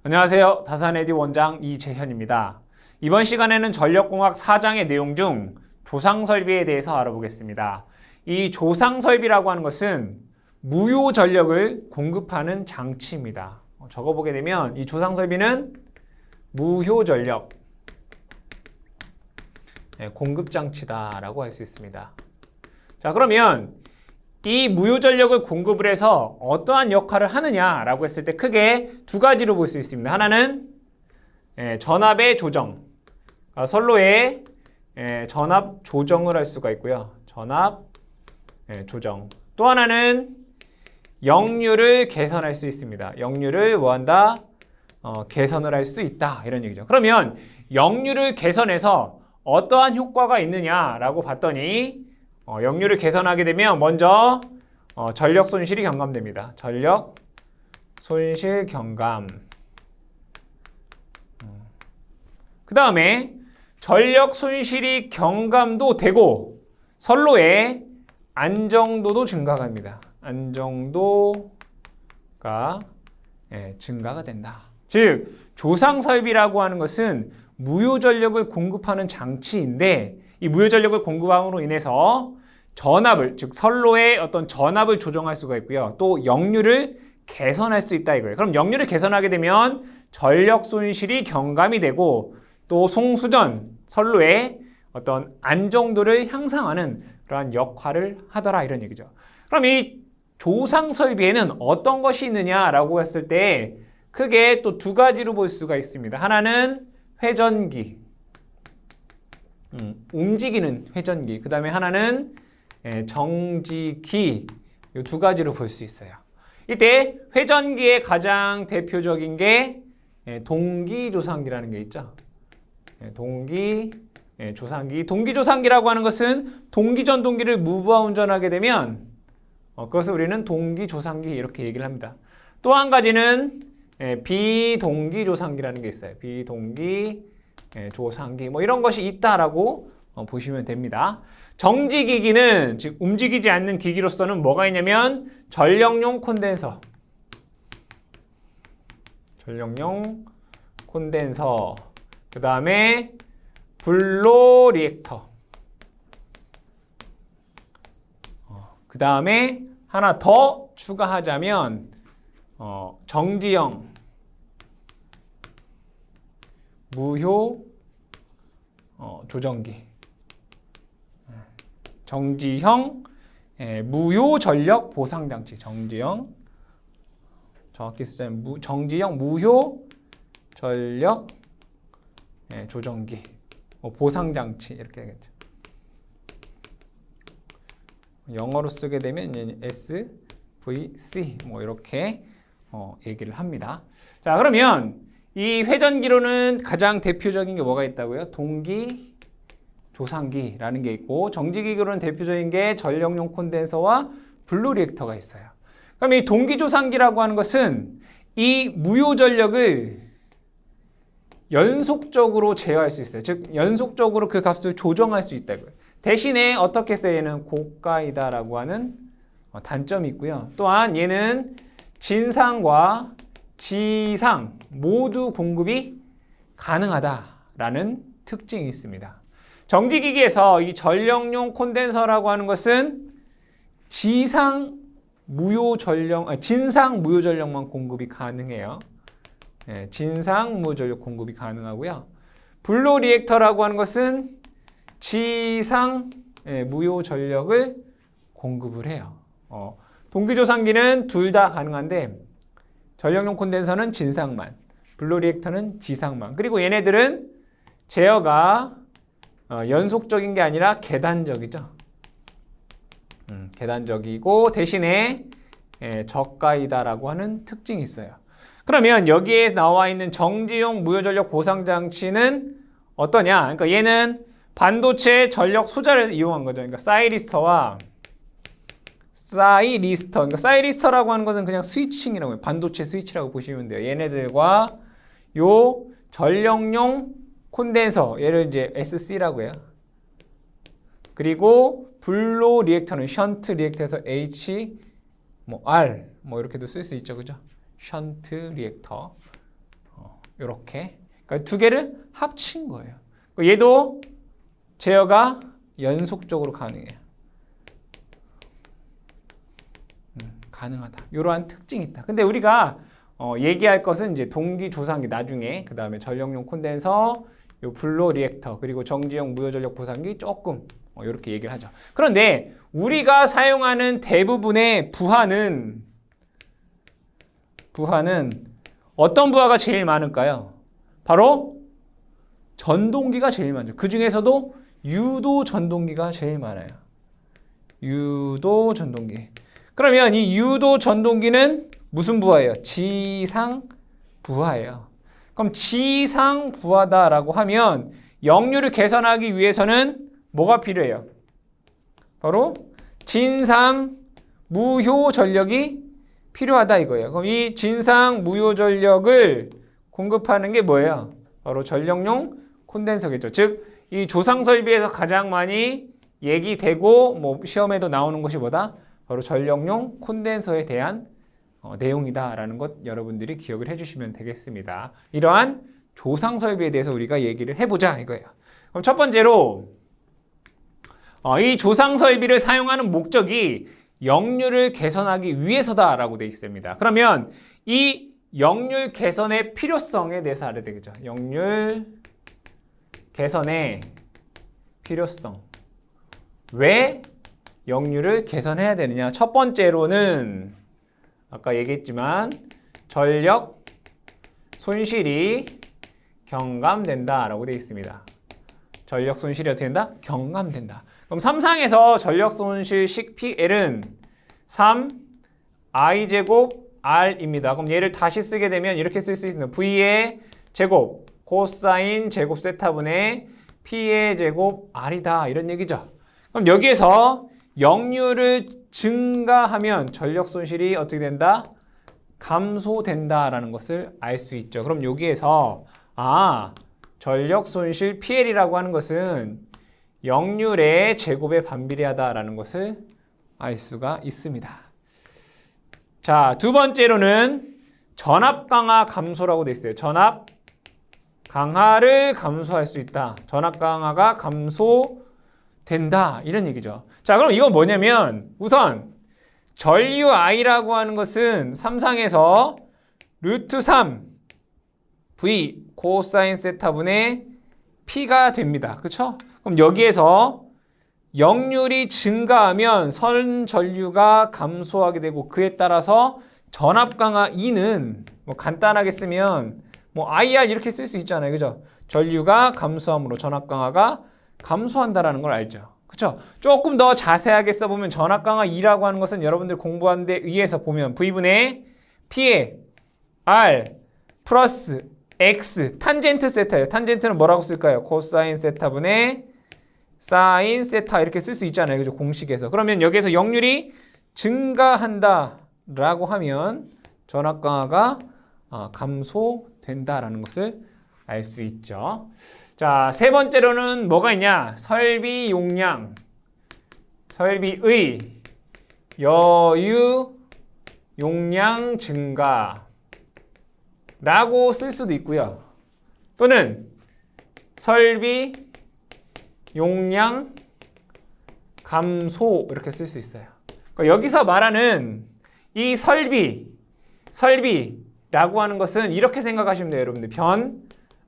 안녕하세요. 다산에디 원장 이재현입니다. 이번 시간에는 전력공학 4장의 내용 중 조상설비에 대해서 알아보겠습니다. 이 조상설비라고 하는 것은 무효 전력을 공급하는 장치입니다. 적어보게 되면 이 조상설비는 무효 전력 공급장치다라고 할 수 있습니다. 자, 그러면 이 무효 전력을 공급을 해서 어떠한 역할을 하느냐라고 했을 때 크게 두 가지로 볼 수 있습니다. 하나는 전압의 조정, 선로의 전압 조정을 할 수가 있고요. 전압 조정. 또 하나는 역류를 개선할 수 있습니다. 역류를 뭐한다? 개선을 할 수 있다. 이런 얘기죠. 그러면 역류를 개선해서 어떠한 효과가 있느냐라고 봤더니 역류를 개선하게 되면 먼저 전력 손실이 경감됩니다. 전력 손실 경감. 그 다음에 전력 손실이 경감도 되고 선로의 안정도도 증가합니다. 안정도가 증가가 된다. 즉 조상설비라고 하는 것은 무효 전력을 공급하는 장치인데 이 무효 전력을 공급함으로 인해서 전압을, 즉 선로의 어떤 전압을 조정할 수가 있고요. 또 역류를 개선할 수 있다 이거예요. 그럼 역류를 개선하게 되면 전력 손실이 경감이 되고 또 송수전, 선로의 어떤 안정도를 향상하는 그러한 역할을 하더라 이런 얘기죠. 그럼 이 조상 설비에는 어떤 것이 있느냐라고 했을 때 크게 또 두 가지로 볼 수가 있습니다. 하나는 회전기, 움직이는 회전기. 그 다음에 하나는 정지기. 이 두 가지로 볼 수 있어요. 이때 회전기의 가장 대표적인 게 동기조상기라는 게 있죠. 동기조상기. 동기조상기라고 하는 것은 동기전동기를 무브와 운전하게 되면 그것을 우리는 동기조상기 이렇게 얘기를 합니다. 또 한 가지는 비동기조상기라는 게 있어요. 비동기조상기 뭐 이런 것이 있다라고 보시면 됩니다. 정지기기는 즉 움직이지 않는 기기로서는 뭐가 있냐면 전력용 콘덴서, 그 다음에 블로 리액터, 그 다음에 하나 더 추가하자면 정지형 무효 조정기, 정지형 무효 전력 보상장치, 정지형 정확히 쓰자면 정지형 무효 전력 조정기, 보상장치 이렇게 되겠죠. 영어로 쓰게 되면 SVC 뭐 이렇게 얘기를 합니다. 자, 그러면 이 회전기로는 가장 대표적인 게 뭐가 있다고요? 동기조상기라는 게 있고 정지기로는 대표적인 게 전력용 콘덴서와 블루 리액터가 있어요. 그럼 이 동기조상기라고 하는 것은 이 무효 전력을 연속적으로 제어할 수 있어요. 즉 연속적으로 그 값을 조정할 수 있다고요. 대신에 어떻게 써요? 얘는 고가이다라고 하는 단점이 있고요. 또한 얘는 진상과 지상 모두 공급이 가능하다라는 특징이 있습니다. 정지기기에서 이 전력용 콘덴서라고 하는 것은 진상 무효 전력만 공급이 가능해요. 진상 무효 전력 공급이 가능하고요. 블로 리액터라고 하는 것은 지상 무효 전력을 공급을 해요. 동기조상기는 둘 다 가능한데 전력용 콘덴서는 진상만, 블로 리액터는 지상만. 그리고 얘네들은 제어가 연속적인 게 아니라 계단적이죠. 계단적이고 대신에 저가이다라고 하는 특징이 있어요. 그러면 여기에 나와 있는 정지용 무효전력 보상장치는 어떠냐? 그러니까 얘는 반도체 전력 소자를 이용한 거죠. 그러니까 그러니까 사이리스터라고 하는 것은 그냥 스위칭이라고 해요. 반도체 스위치라고 보시면 돼요. 얘네들과 요 전력용 콘덴서, 얘를 이제 SC라고 해요. 그리고 블로 리액터는 션트 리액터에서 R 이렇게도 쓸 수 있죠, 그죠? 션트 리액터. 이렇게. 그러니까 두 개를 합친 거예요. 얘도 제어가 연속적으로 가능해요. 가능하다. 이러한 특징이 있다. 근데 우리가 얘기할 것은 이제 동기 조상기 나중에 그 다음에 전력용 콘덴서, 요 블로 리액터 그리고 정지형 무효전력 보상기 조금 이렇게 얘기를 하죠. 그런데 우리가 사용하는 대부분의 부하는 어떤 부하가 제일 많을까요? 바로 전동기가 제일 많죠. 그 중에서도 유도 전동기가 제일 많아요. 유도 전동기. 그러면 이 유도 전동기는 무슨 부하예요? 지상 부하예요. 그럼 지상 부하다라고 하면 역류를 개선하기 위해서는 뭐가 필요해요? 바로 진상 무효 전력이 필요하다 이거예요. 그럼 이 진상 무효 전력을 공급하는 게 뭐예요? 바로 전력용 콘덴서겠죠. 즉, 이 조상 설비에서 가장 많이 얘기되고 뭐 시험에도 나오는 것이 뭐다? 바로 전력용 콘덴서에 대한 내용이다라는 것 여러분들이 기억을 해주시면 되겠습니다. 이러한 조상 설비에 대해서 우리가 얘기를 해보자 이거예요. 그럼 첫 번째로 이 조상 설비를 사용하는 목적이 역류를 개선하기 위해서다라고 되어 있습니다. 그러면 이 역률 개선의 필요성에 대해서 알아야 되겠죠. 역률 개선의 필요성. 왜 역률을 개선해야 되느냐? 첫 번째로는 아까 얘기했지만 전력 손실이 경감된다라고 되어 있습니다. 전력 손실이 어떻게 된다? 경감된다. 그럼 3상에서 전력 손실식 PL은 3i제곱 R입니다. 그럼 얘를 다시 쓰게 되면 이렇게 쓸 수 있습니다. V의 제곱 코사인 제곱 세타분의 P의 제곱 R이다. 이런 얘기죠. 그럼 여기에서 역류를 증가하면 전력 손실이 어떻게 된다? 감소된다라는 것을 알 수 있죠. 그럼 여기에서 전력 손실 PL이라고 하는 것은 역률의 제곱에 반비례하다라는 것을 알 수가 있습니다. 자, 두 번째로는 전압 강하 감소라고 되어 있어요. 전압 강하를 감소할 수 있다. 전압 강하가 감소된다. 이런 얘기죠. 자, 그럼 이건 뭐냐면 우선 전류 I라고 하는 것은 3상에서 루트 3 V 코사인 세타분의 P가 됩니다. 그렇죠? 그럼 여기에서 역률이 증가하면 선 전류가 감소하게 되고 그에 따라서 전압 강하 E는 뭐 간단하게 쓰면 뭐 IR 이렇게 쓸 수 있잖아요. 그죠? 전류가 감소함으로 전압 강하가 감소한다라는 걸 알죠. 그렇죠? 조금 더 자세하게 써보면 전압 강하 E라고 하는 것은 여러분들 공부한 데 의해서 보면 V분의 P의 R 플러스 X 탄젠트 세타예요. 탄젠트는 뭐라고 쓸까요? 코사인 세타분의 사인 세타 이렇게 쓸 수 있잖아요. 그죠? 공식에서. 그러면 여기에서 역률이 증가한다라고 하면 전압 강하가 감소된다라는 것을 알 수 있죠. 자, 세 번째로는 뭐가 있냐? 설비 용량, 설비의 여유 용량 증가 라고 쓸 수도 있고요. 또는 설비 용량 감소 이렇게 쓸 수 있어요. 그러니까 여기서 말하는 이 설비라고 하는 것은 이렇게 생각하시면 돼요. 여러분들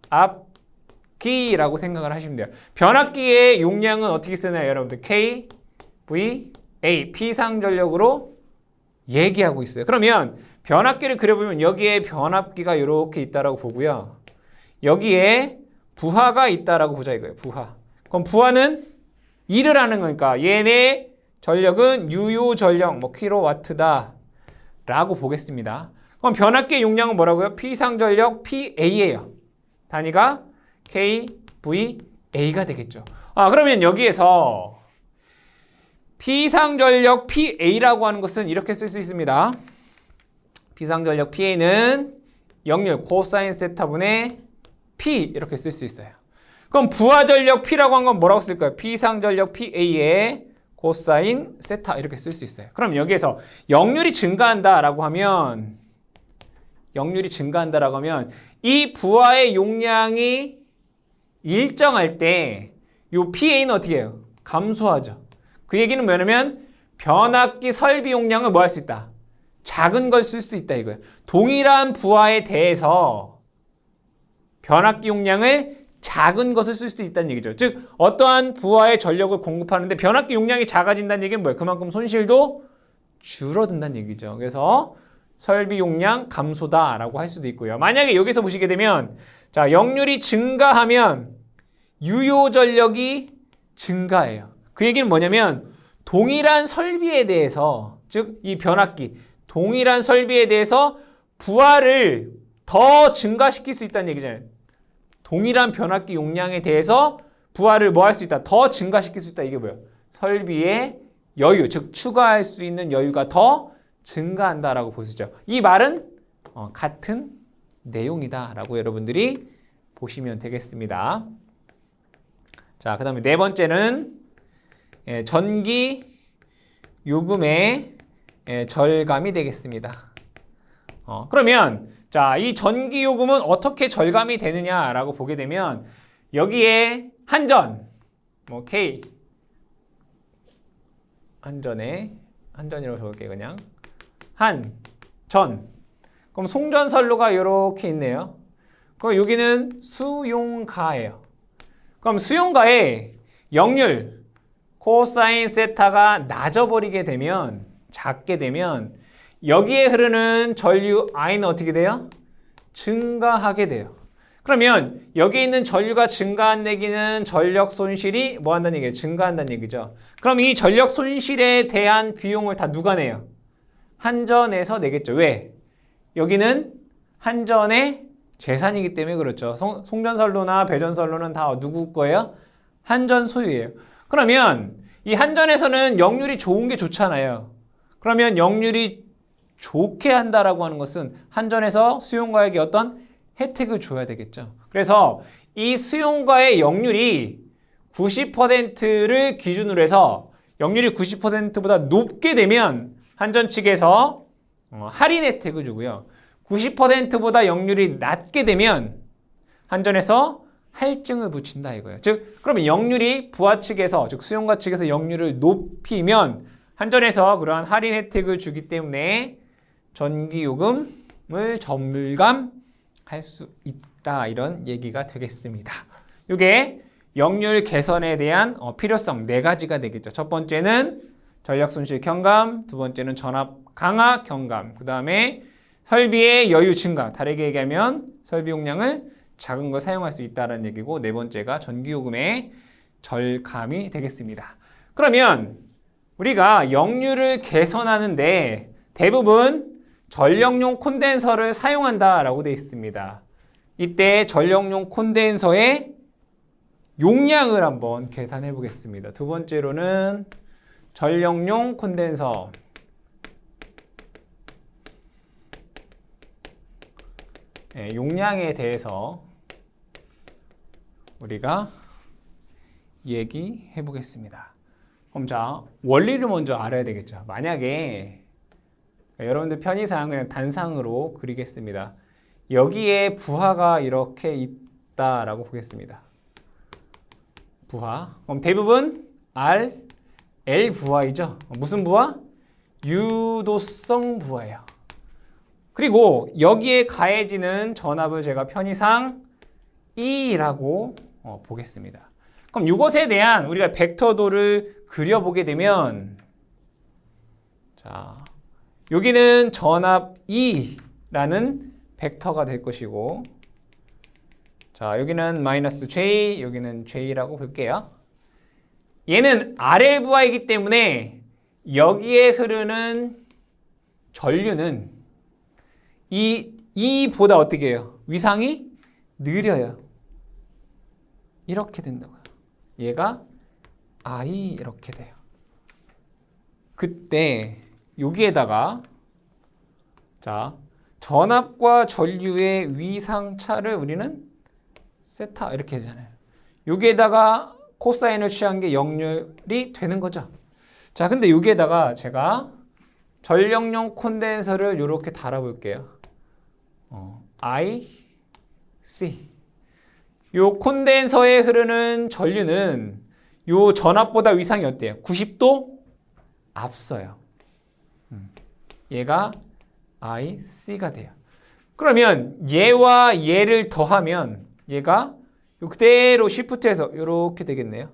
변압기라고 생각을 하시면 돼요. 변압기의 용량은 어떻게 쓰나요? 여러분들 K, V, A 피상전력으로 얘기하고 있어요. 그러면 변압기를 그려보면 여기에 변압기가 이렇게 있다라고 보고요. 여기에 부하가 있다라고 보자 이거예요. 부하. 그럼 부하는 일을 하는 거니까 얘네 전력은 유효 전력 뭐 킬로와트다 라고 보겠습니다. 그럼 변압기의 용량은 뭐라고요? 피상전력 PA예요. 단위가 KVA가 되겠죠. 그러면 여기에서 피상전력 PA라고 하는 것은 이렇게 쓸 수 있습니다. 피상전력 PA는 역률 코사인 세타분의 P 이렇게 쓸 수 있어요. 그럼 부하전력 P라고 한 건 뭐라고 쓸까요? 피상전력 PA의 코사인 세타 이렇게 쓸 수 있어요. 그럼 여기에서 역률이 증가한다라고 하면 역률이 증가한다라고 하면 이 부하의 용량이 일정할 때 이 PA는 어떻게 해요? 감소하죠. 그 얘기는 뭐냐면 변압기 설비 용량을 뭐 할 수 있다? 작은 걸 쓸 수 있다 이거예요. 동일한 부하에 대해서 변압기 용량을 작은 것을 쓸 수 있다는 얘기죠. 즉 어떠한 부하의 전력을 공급하는데 변압기 용량이 작아진다는 얘기는 뭐예요? 그만큼 손실도 줄어든다는 얘기죠. 그래서 설비 용량 감소다라고 할 수도 있고요. 만약에 여기서 보시게 되면 자, 역률이 증가하면 유효 전력이 증가해요. 그 얘기는 뭐냐면 동일한 설비에 대해서 즉 이 변압기 동일한 설비에 대해서 부하를 더 증가시킬 수 있다는 얘기잖아요. 동일한 변압기 용량에 대해서 부하를 뭐 할 수 있다? 더 증가시킬 수 있다. 이게 뭐예요? 설비의 여유, 즉 추가할 수 있는 여유가 더 증가한다라고 볼 수 있죠. 이 말은 같은 내용이다라고 여러분들이 보시면 되겠습니다. 자, 그 다음에 네 번째는 전기 요금의 절감이 되겠습니다. 그러면 자, 이 전기 요금은 어떻게 절감이 되느냐라고 보게 되면 여기에 한전, 뭐 K 한전이라고 적을게요. 그냥 한전. 그럼 송전선로가 이렇게 있네요. 그럼 여기는 수용가예요. 그럼 수용가에 역률 코사인 세타가 낮아버리게 되면 작게 되면 여기에 흐르는 전류 I는 어떻게 돼요? 증가하게 돼요. 그러면 여기 있는 전류가 증가한 얘기는 전력 손실이 뭐 한다는 얘기예요? 증가한다는 얘기죠. 그럼 이 전력 손실에 대한 비용을 다 누가 내요? 한전에서 내겠죠. 왜? 여기는 한전의 재산이기 때문에 그렇죠. 송전선로나 배전선로는 다 누구 거예요? 한전 소유예요. 그러면 이 한전에서는 역률이 좋은 게 좋잖아요. 그러면 역률이 좋게 한다라고 하는 것은 한전에서 수용가에게 어떤 혜택을 줘야 되겠죠. 그래서 이 수용가의 역률이 90%를 기준으로 해서 역률이 90%보다 높게 되면 한전 측에서 할인 혜택을 주고요. 90%보다 역률이 낮게 되면 한전에서 할증을 붙인다 이거예요. 즉 그러면 역률이 부하 측에서 즉 수용가 측에서 역률을 높이면 한전에서 그러한 할인 혜택을 주기 때문에 전기요금을 절감할 수 있다 이런 얘기가 되겠습니다. 이게 역률 개선에 대한 필요성 네 가지가 되겠죠. 첫 번째는 전력 손실 경감, 두 번째는 전압 강화 경감, 그 다음에 설비의 여유 증가, 다르게 얘기하면 설비 용량을 작은 걸 사용할 수 있다는 얘기고, 네 번째가 전기요금의 절감이 되겠습니다. 그러면 우리가 역률을 개선하는데 대부분 전력용 콘덴서를 사용한다라고 되어 있습니다. 이때 전력용 콘덴서의 용량을 한번 계산해 보겠습니다. 두 번째로는 전력용 콘덴서 용량에 대해서 우리가 얘기해 보겠습니다. 그럼 자, 원리를 먼저 알아야 되겠죠. 만약에 여러분들 편의상 그냥 단상으로 그리겠습니다. 여기에 부하가 이렇게 있다라고 보겠습니다. 부하. 그럼 대부분 R, L 부하이죠. 무슨 부하? 유도성 부하예요. 그리고 여기에 가해지는 전압을 제가 편의상 E라고 보겠습니다. 그럼 이것에 대한 우리가 벡터도를 그려보게 되면 자, 여기는 전압 E라는 벡터가 될 것이고, 자, 여기는 마이너스 J, 여기는 J라고 볼게요. 얘는 RL 부하이기 때문에 여기에 흐르는 전류는 이 E보다 어떻게 해요? 위상이 느려요. 이렇게 된다고요. 얘가 I 이렇게 돼요. 그때 여기에다가 자, 전압과 전류의 위상차를 우리는 세타 이렇게 되잖아요. 여기에다가 코사인을 취한 게 역률이 되는 거죠. 자, 근데 여기에다가 제가 전력용 콘덴서를 이렇게 달아볼게요. I, C. 요 콘덴서에 흐르는 전류는 요 전압보다 위상이 어때요? 90도 앞서요. 얘가 I, C가 돼요. 그러면 얘와 얘를 더하면 얘가 그대로 시프트해서 이렇게 되겠네요.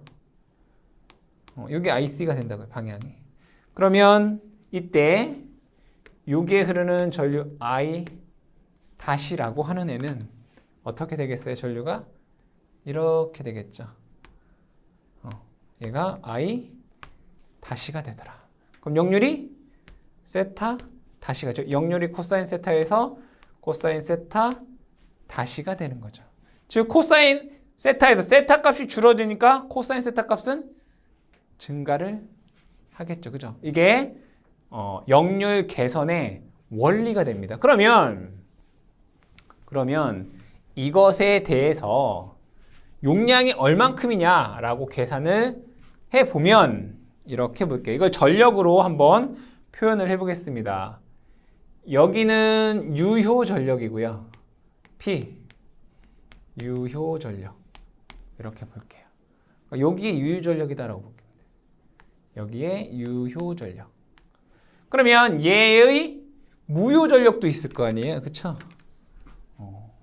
여기 IC가 된다고요, 방향이. 그러면 이때 여기에 흐르는 전류 I 다시라고 하는 애는 어떻게 되겠어요, 전류가? 이렇게 되겠죠. 얘가 I 다시가 되더라. 그럼 역률이 세타 다시가, 즉 역률이 코사인 세타에서 코사인 세타 다시가 되는 거죠. 즉 코사인 세타에서 세타 값이 줄어드니까 코사인 세타 값은 증가를 하겠죠. 그죠? 이게 역률 개선의 원리가 됩니다. 그러면 이것에 대해서 용량이 얼만큼이냐라고 계산을 해보면 이렇게 볼게요. 이걸 전력으로 한번 표현을 해보겠습니다. 여기는 유효 전력이고요. P, 유효 전력. 이렇게 볼게요. 여기에 유효 전력이다라고 볼게요. 여기에 유효 전력. 그러면 얘의 무효 전력도 있을 거 아니에요. 그쵸?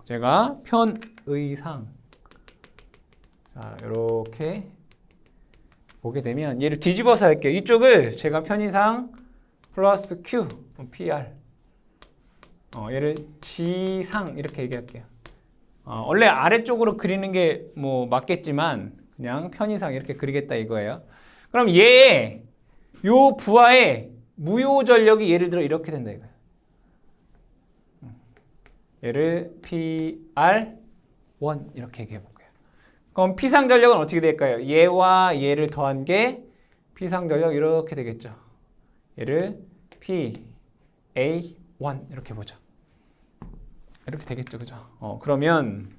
제가 편의상 자, 이렇게 보게 되면 얘를 뒤집어서 할게요. 이쪽을 제가 편의상 플러스 Q, PR 얘를 G상 이렇게 얘기할게요. 원래 아래쪽으로 그리는 게 뭐 맞겠지만 그냥 편의상 이렇게 그리겠다 이거예요. 그럼 얘의 요 부하의 무효 전력이 예를 들어 이렇게 된다 이거예요. 얘를 PR1 이렇게 얘기해 볼게요. 그럼 P상 전력은 어떻게 될까요? 얘와 얘를 더한 게 P상 전력 이렇게 되겠죠. 얘를 PA1 이렇게 보죠. 이렇게 되겠죠. 그죠? 그러면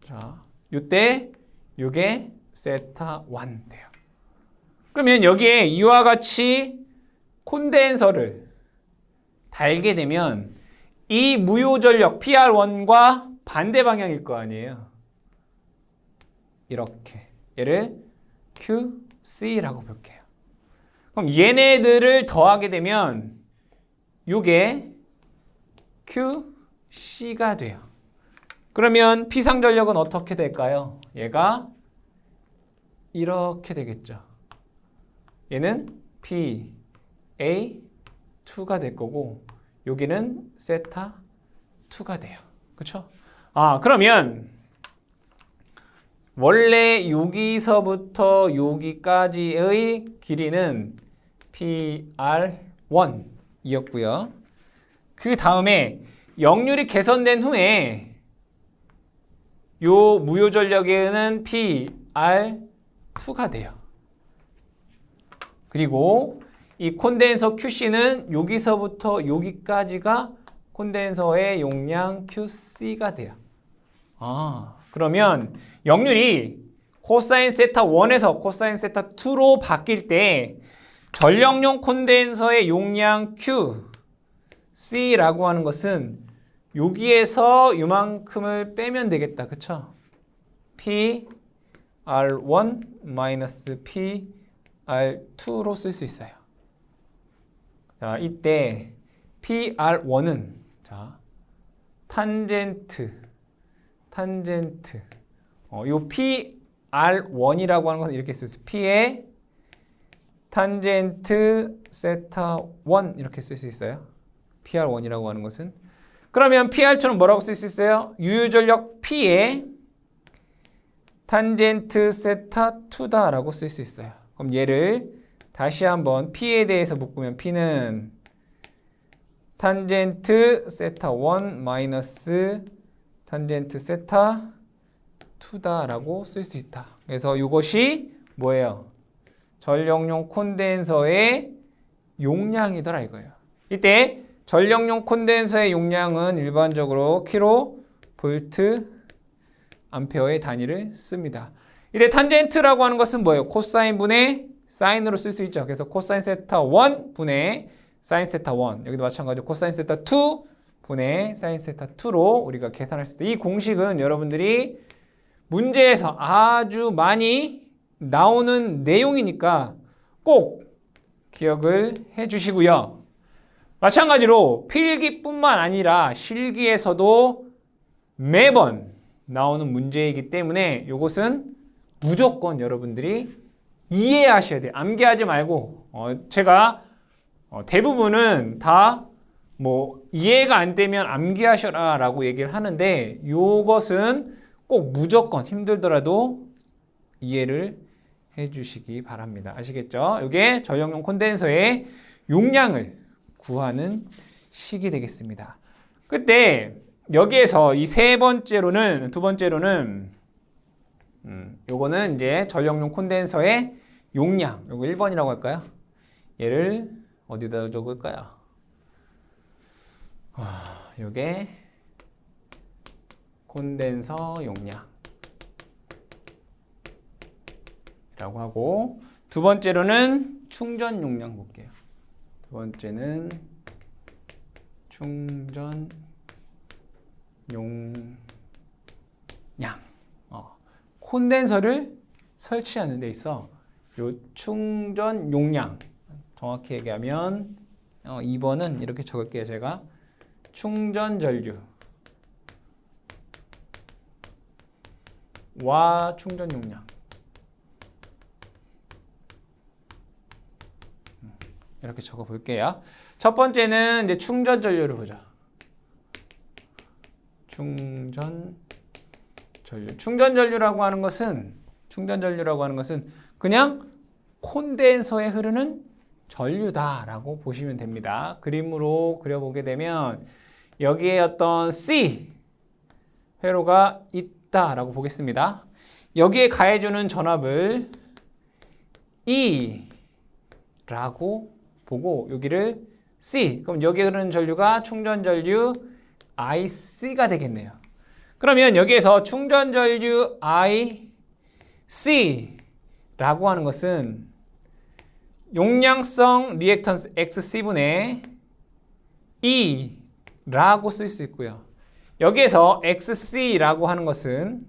자, 요때 요게 세타 1 돼요. 그러면 여기에 이와 같이 콘덴서를 달게 되면 이 무효 전력 PR1과 반대 방향일 거 아니에요. 이렇게 얘를 QC라고 볼게요. 그럼 얘네들을 더하게 되면 요게 QC가 돼요. 그러면 P상 전력은 어떻게 될까요? 얘가 이렇게 되겠죠. 얘는 PA2가 될 거고 여기는 세타 2가 돼요. 그렇죠? 그러면 원래 여기서부터 여기까지의 길이는 PR1이었고요. 그 다음에 역률이 개선된 후에 요 무효 전력에는 PR2가 돼요. 그리고 이 콘덴서 QC는 여기서부터 여기까지가 콘덴서의 용량 QC가 돼요. 그러면 역률이 코사인 세타 1에서 코사인 세타 2로 바뀔 때 전력용 콘덴서의 용량 QC라고 하는 것은 여기에서 요만큼을 빼면 되겠다. 그쵸? PR1 PR2로 쓸 수 있어요. 자, 이때 PR1은 자, 탄젠트 요 PR1이라고 하는 것은 이렇게 쓸 수 있어요. P의 탄젠트 세타 1 이렇게 쓸 수 있어요. PR1이라고 하는 것은. 그러면 PR2는 뭐라고 쓸 수 있어요? 유효전력 P의 탄젠트 세타 2다라고 쓸 수 있어요. 그럼 얘를 다시 한번 P에 대해서 묶으면 P는 탄젠트 세타 1 마이너스 탄젠트 세타 2다라고 쓸 수 있다. 그래서 이것이 뭐예요? 전력용 콘덴서의 용량이더라 이거예요. 이때 전력용 콘덴서의 용량은 일반적으로 킬로 볼트 암페어의 단위를 씁니다. 이때 탄젠트라고 하는 것은 뭐예요? 코사인 분의 사인으로 쓸 수 있죠. 그래서 코사인 세타 1 분의 사인 세타 1 여기도 마찬가지로 코사인 세타 2 분의 사인 세타 2로 우리가 계산했을 때 이 공식은 여러분들이 문제에서 아주 많이 나오는 내용이니까 꼭 기억을 해 주시고요. 마찬가지로 필기뿐만 아니라 실기에서도 매번 나오는 문제이기 때문에 이것은 무조건 여러분들이 이해하셔야 돼요. 암기하지 말고 제가 대부분은 다 뭐 이해가 안 되면 암기하셔라 라고 얘기를 하는데 이것은 꼭 무조건 힘들더라도 이해를 해 주시기 바랍니다. 아시겠죠? 이게 전력용 콘덴서의 용량을 구하는 식이 되겠습니다. 그때 여기에서 이 두 번째로는 요거는 이제 전력용 콘덴서의 용량, 요거 1번이라고 할까요? 얘를 어디다 적을까요? 요게 콘덴서 용량이라고 하고 두 번째로는 충전 용량 볼게요. 두 번째는 충전 용량. 콘덴서를 설치하는 데 있어 요 충전 용량 정확히 얘기하면 2번은 이렇게 적을게요. 제가 충전 전류와 충전 용량 이렇게 적어 볼게요. 첫 번째는 이제 충전 전류를 보자. 충전 전류라고 하는 것은 그냥 콘덴서에 흐르는 전류다라고 보시면 됩니다. 그림으로 그려보게 되면 여기에 어떤 C 회로가 있다라고 보겠습니다. 여기에 가해주는 전압을 E라고 보고 여기를 C, 그럼 여기에 흐르는 전류가 충전 전류 IC가 되겠네요. 그러면 여기에서 충전 전류 IC라고 하는 것은 용량성 리액턴스 XC분의 E라고 쓸 수 있고요. 여기에서 XC라고 하는 것은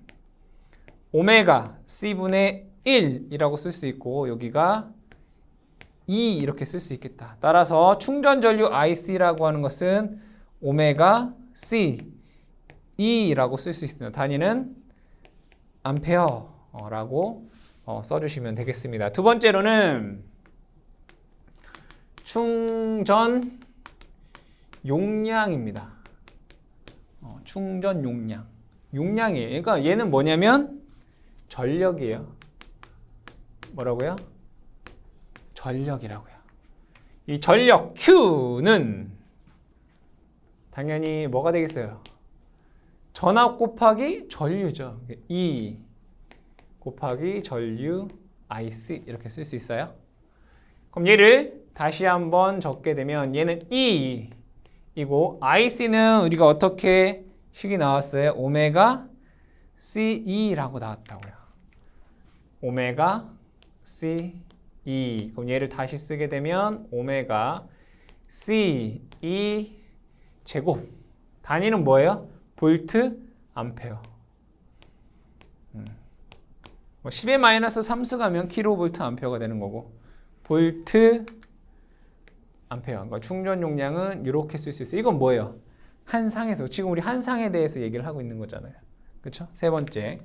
오메가 C분의 1이라고 쓸 수 있고 여기가 E 이렇게 쓸 수 있겠다. 따라서 충전 전류 IC라고 하는 것은 오메가 C E라고 쓸 수 있습니다. 단위는 암페어라고 써주시면 되겠습니다. 두 번째로는 충전 용량입니다. 충전 용량이에요. 그러니까 얘는 뭐냐면 전력이에요. 뭐라고요? 전력이라고요. 이 전력 Q는 당연히 뭐가 되겠어요? 전압 곱하기 전류죠. E 곱하기 전류 IC 이렇게 쓸 수 있어요. 그럼 얘를 다시 한번 적게 되면 얘는 E이고 IC는 우리가 어떻게 식이 나왔어요? 오메가 CE라고 나왔다고요. 오메가 CE. 그럼 얘를 다시 쓰게 되면 오메가 CE 제곱. 단위는 뭐예요? 볼트 암페어. 10의 마이너스 3수 가면 킬로볼트 암페어가 되는 거고 볼트 암페어. 그러니까 충전 용량은 이렇게 쓸 수 있어요. 이건 뭐예요? 한상에서. 지금 우리 한상에 대해서 얘기를 하고 있는 거잖아요. 그렇죠? 세 번째.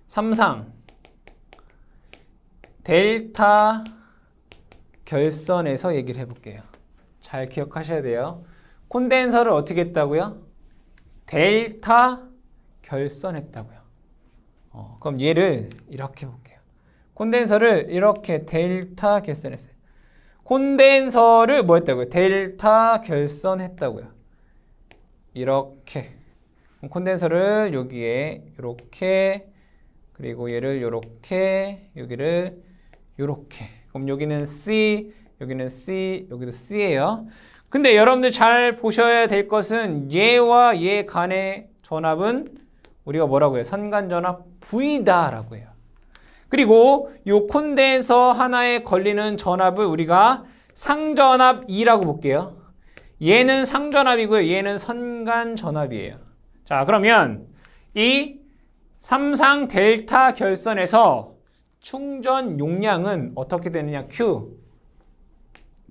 3상. 델타 결선에서 얘기를 해볼게요. 잘 기억하셔야 돼요. 콘덴서를 어떻게 했다고요? 델타 결선했다고요. 그럼 얘를 이렇게 볼게요. 콘덴서를 이렇게 델타 결선했어요. 콘덴서를 뭐 했다고요? 델타 결선했다고요. 이렇게. 콘덴서를 여기에 이렇게, 그리고 얘를 이렇게, 여기를 이렇게. 그럼 여기는 C, 여기는 C, 여기도 C예요. 근데 여러분들 잘 보셔야 될 것은 얘와 얘 간의 전압은 우리가 뭐라고 해요? 선간전압 V다라고 해요. 그리고 이 콘덴서 하나에 걸리는 전압을 우리가 상전압 2라고 볼게요. 얘는 상전압이고요. 얘는 선간전압이에요. 자, 그러면 이 삼상 델타 결선에서 충전 용량은 어떻게 되느냐? Q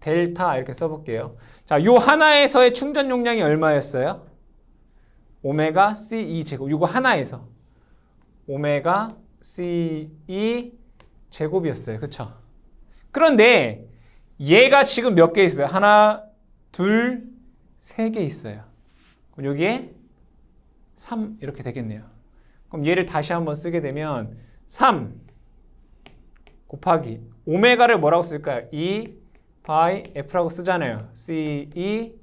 델타 이렇게 써볼게요. 자, 요 하나에서의 충전 용량이 얼마였어요? 오메가 C2 제곱. 요거 하나에서 오메가 C2 제곱이었어요. 그쵸? 그런데 얘가 지금 몇 개 있어요? 하나, 둘, 세 개 있어요. 그럼 여기에 3 이렇게 되겠네요. 그럼 얘를 다시 한번 쓰게 되면 3 곱하기 오메가를 뭐라고 쓸까요? 2 바이 F라고 쓰잖아요. C2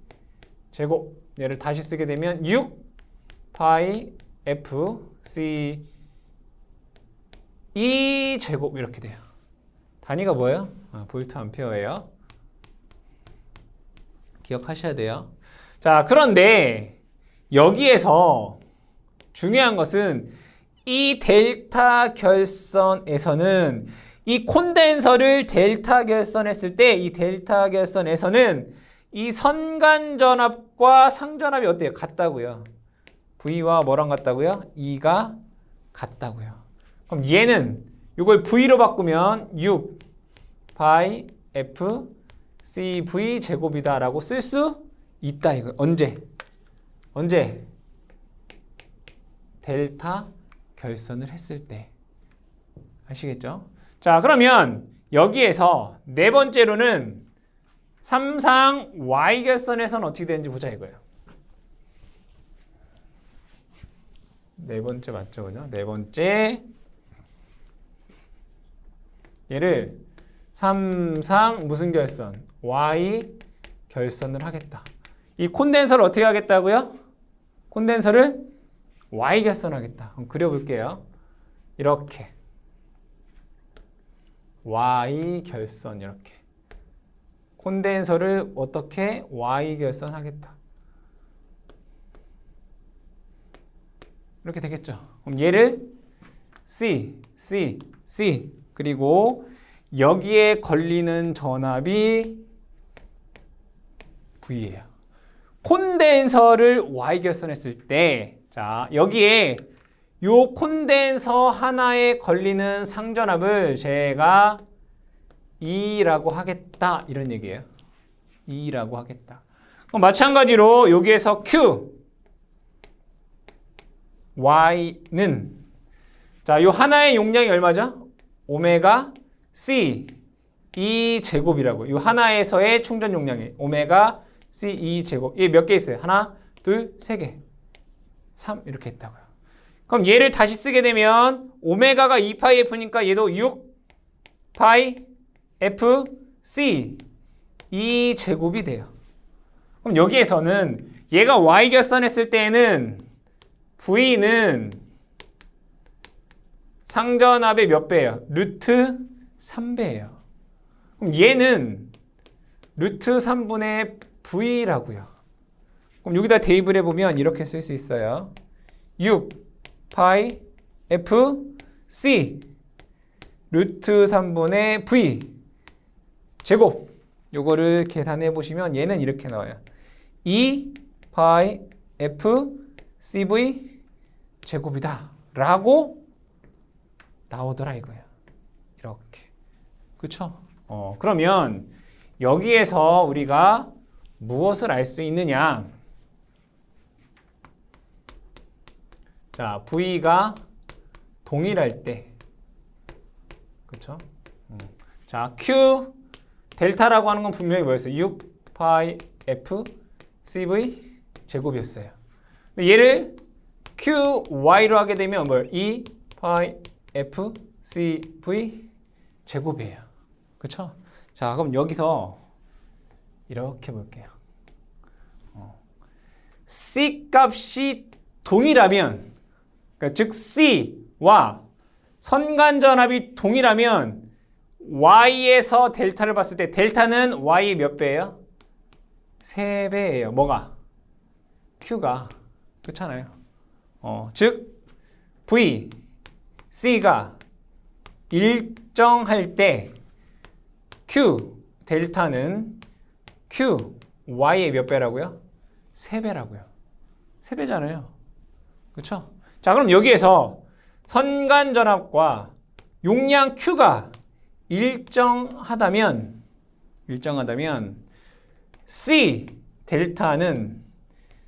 제곱. 얘를 다시 쓰게 되면 6 바이 F C 2 제곱 이렇게 돼요. 단위가 뭐예요? 볼트 암페어예요. 기억하셔야 돼요. 자, 그런데 여기에서 중요한 것은 이 델타 결선에서는 이 콘덴서를 델타 결선했을 때 이 델타 결선에서는 이 선간전압과 상전압이 어때요? 같다고요. V와 뭐랑 같다고요? 2가 같다고요. 그럼 얘는 이걸 V로 바꾸면 6 바이 F CV 제곱이다 라고 쓸 수 있다. 이거 언제? 델타 결선을 했을 때. 아시겠죠? 자, 그러면 여기에서 네 번째로는 삼상 Y 결선에서는 어떻게 되는지 보자 이거예요. 네 번째 맞죠? 그죠? 네 번째. 얘를 삼상 무슨 결선? Y 결선을 하겠다. 이 콘덴서를 어떻게 하겠다고요? 콘덴서를 Y 결선하겠다. 그럼 그려볼게요. 이렇게 Y 결선 이렇게 콘덴서를 어떻게 Y 결선하겠다. 이렇게 되겠죠. 그럼 얘를 C 그리고 여기에 걸리는 전압이 V예요. 콘덴서를 Y 결선했을 때, 자, 여기에 요 콘덴서 하나에 걸리는 상전압을 제가 E라고 하겠다 이런 얘기예요. E라고 하겠다. 그럼 마찬가지로 여기에서 Q Y는 자, 요 하나의 용량이 얼마죠? 오메가 C 2 제곱이라고. 요 하나에서의 충전 용량이 오메가 C 2 제곱. 이게 몇 개 있어요? 하나, 둘, 세 개. 3 이렇게 있다고요. 그럼 얘를 다시 쓰게 되면 오메가가 2파이 F니까 얘도 6 파이 F C 2 제곱이 돼요. 그럼 여기에서는 얘가 Y 결선했을 때에는 V는 상전압의 몇 배예요? 루트 3배예요. 그럼 얘는 루트 3분의 V라고요. 그럼 여기다 대입을 해보면 이렇게 쓸 수 있어요. 6 파이 F C 루트 3분의 V 제곱. 요거를 계산해 보시면 얘는 이렇게 나와요. 2 파이 F CV 제곱이다 라고 나오더라 이거예요. 이렇게. 그쵸? 그러면 여기에서 우리가 무엇을 알 수 있느냐? 자, V가 동일할 때. 그쵸? 자, Q 델타라고 하는 건 분명히 뭐였어요? 6 파이 F CV 제곱이었어요. 얘를 QY로 하게 되면 뭘? 2 파이 F CV 제곱이에요. 그쵸? 자, 그럼 여기서 이렇게 볼게요. C 값이 동일하면, 그러니까 즉 C와 선간전압이 동일하면 Y에서 델타를 봤을 때 델타는 Y의 몇 배예요? 3배예요. 뭐가? Q가. 그렇잖아요. 즉 V, C가 일정할 때 Q, 델타는 Q, Y의 몇 배라고요? 3배라고요. 3배잖아요. 그렇죠? 자, 그럼 여기에서 선간전압과 용량 Q가 일정하다면 C, 델타는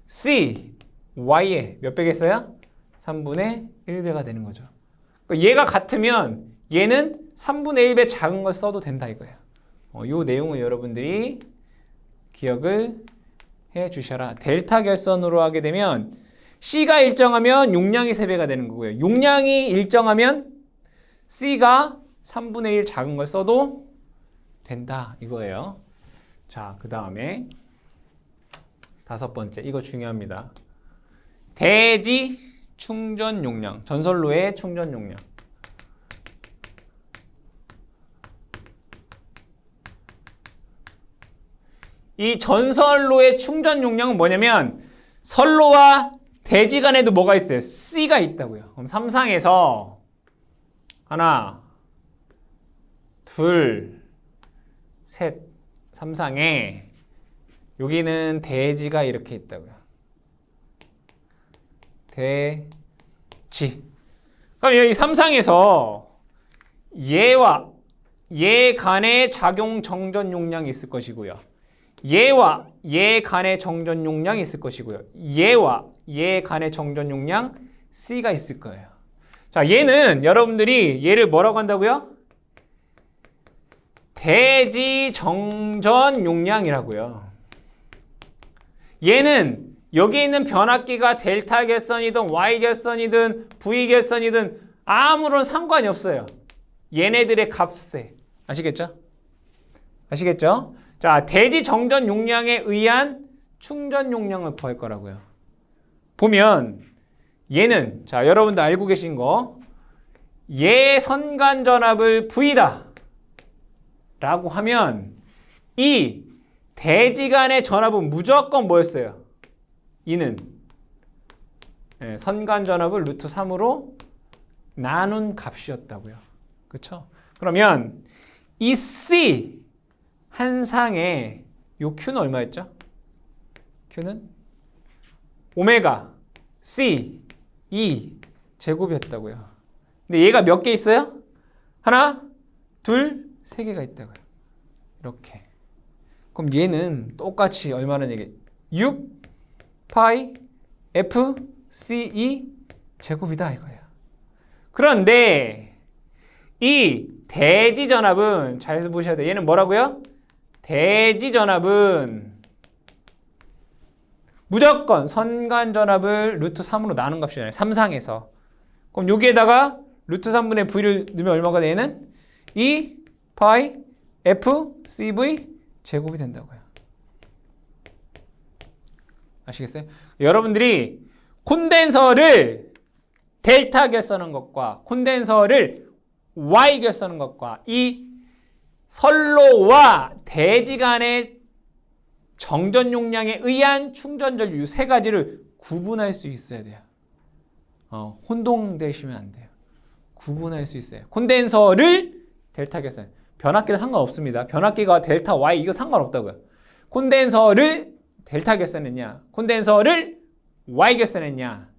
C, Y의 몇 배겠어요? 3분의 1배가 되는 거죠. 그러니까 얘가 같으면 얘는 3분의 1배 작은 걸 써도 된다 이거예요. 이 내용을 여러분들이 기억을 해 주셔라. 델타 결선으로 하게 되면 C가 일정하면 용량이 3배가 되는 거고요. 용량이 일정하면 C가 3분의 1 작은 걸 써도 된다 이거예요. 자, 그 다음에 5번째, 이거 중요합니다. 대지 충전 용량, 전선로의 충전 용량. 이 전선로의 충전 용량은 뭐냐면 선로와 대지 간에도 뭐가 있어요? C가 있다고요. 그럼 삼상에서 하나, 둘, 셋, 삼상에 여기는 대지가 이렇게 있다고요. 대지. 그럼 여기 삼상에서 얘와 얘 간의 작용 정전 용량이 있을 것이고요. 얘와 얘 간의 정전 용량이 있을 것이고요. 얘와 얘 간의 정전 용량 C가 있을 거예요. 자, 얘는 여러분들이 얘를 뭐라고 한다고요? 대지 정전 용량이라고요. 얘는 여기 있는 변압기가 델타 결선이든 Y 결선이든 V 결선이든 아무런 상관이 없어요. 얘네들의 값에. 아시겠죠? 아시겠죠? 자, 대지 정전 용량에 의한 충전 용량을 구할 거라고요. 보면 얘는, 자, 여러분들 알고 계신 거, 얘 선간 전압을 V다 라고 하면 이 대지 간의 전압은 무조건 뭐였어요? 이는 선간 전압을 루트 3으로 나눈 값이었다고요. 그렇죠? 그러면 이 C 한 상에 요 Q는 얼마였죠? Q는 오메가 C 2 제곱이었다고요. 근데 얘가 몇 개 있어요? 하나, 둘, 세 개가 있다고요. 이렇게. 그럼 얘는 똑같이 얼마나 얘기해? 6 파이 F C 2 제곱이다 이거예요. 그런데 이 대지 전압은 잘 보셔야 돼요. 얘는 뭐라고요? 대지 전압은 무조건 선간 전압을 루트 3으로 나눈 값이잖아요. 삼상에서. 그럼 여기에다가 루트 3분의 V를 넣으면 얼마가 되는? 2 파이 F CV 제곱이 된다고요. 아시겠어요? 여러분들이 콘덴서를 델타 결선한 것과 콘덴서를 Y 결선한 것과 이 선로와 대지 간의 정전 용량에 의한 충전 전류 세 가지를 구분할 수 있어야 돼요. 혼동되시면 안 돼요. 구분할 수 있어요. 콘덴서를 델타 결선. 변압기는 상관없습니다. 변압기가 델타 Y 이거 상관없다고요. 콘덴서를 델타 결선했냐, 콘덴서를 Y 결선했냐,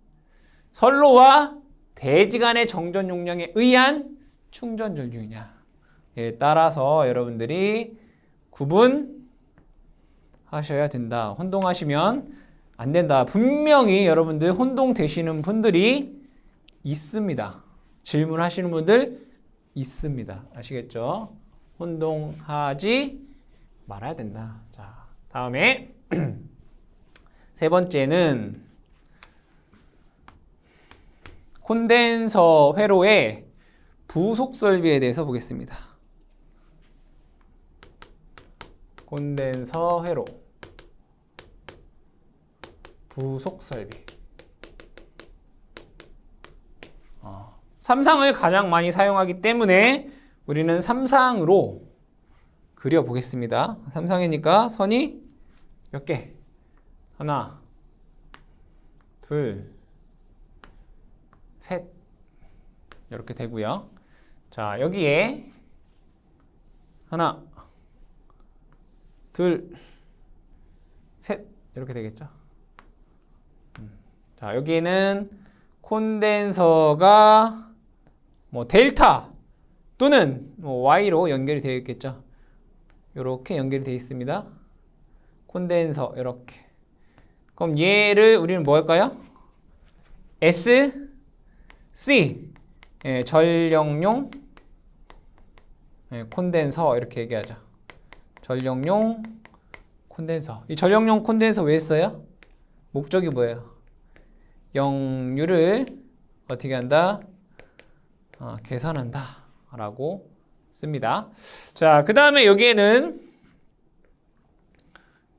선로와 대지 간의 정전 용량에 의한 충전 전류냐에 따라서 여러분들이 구분하셔야 된다. 혼동하시면 안 된다. 분명히 여러분들 혼동되시는 분들이 있습니다. 질문하시는 분들 있습니다. 아시겠죠? 혼동하지 말아야 된다. 자, 다음에 세 번째는 콘덴서 회로의 부속 설비에 대해서 보겠습니다. 콘덴서 회로 부속 설비. 삼상을 가장 많이 사용하기 때문에 우리는 삼상으로 그려보겠습니다. 삼상이니까 선이 몇 개? 하나, 둘, 셋. 이렇게 되고요. 자, 여기에 하나, 둘, 셋 이렇게 되겠죠. 자, 여기는 콘덴서가 뭐 델타 또는 뭐 Y로 연결이 되어 있겠죠. 이렇게 연결이 되어 있습니다. 콘덴서 이렇게. 그럼 얘를 우리는 뭐 할까요? SC 전력용 콘덴서 이렇게 얘기하자. 전력용 콘덴서. 이 전력용 콘덴서 왜 했어요? 목적이 뭐예요? 역류를 어떻게 한다? 계산한다 라고 씁니다. 자, 그 다음에 여기에는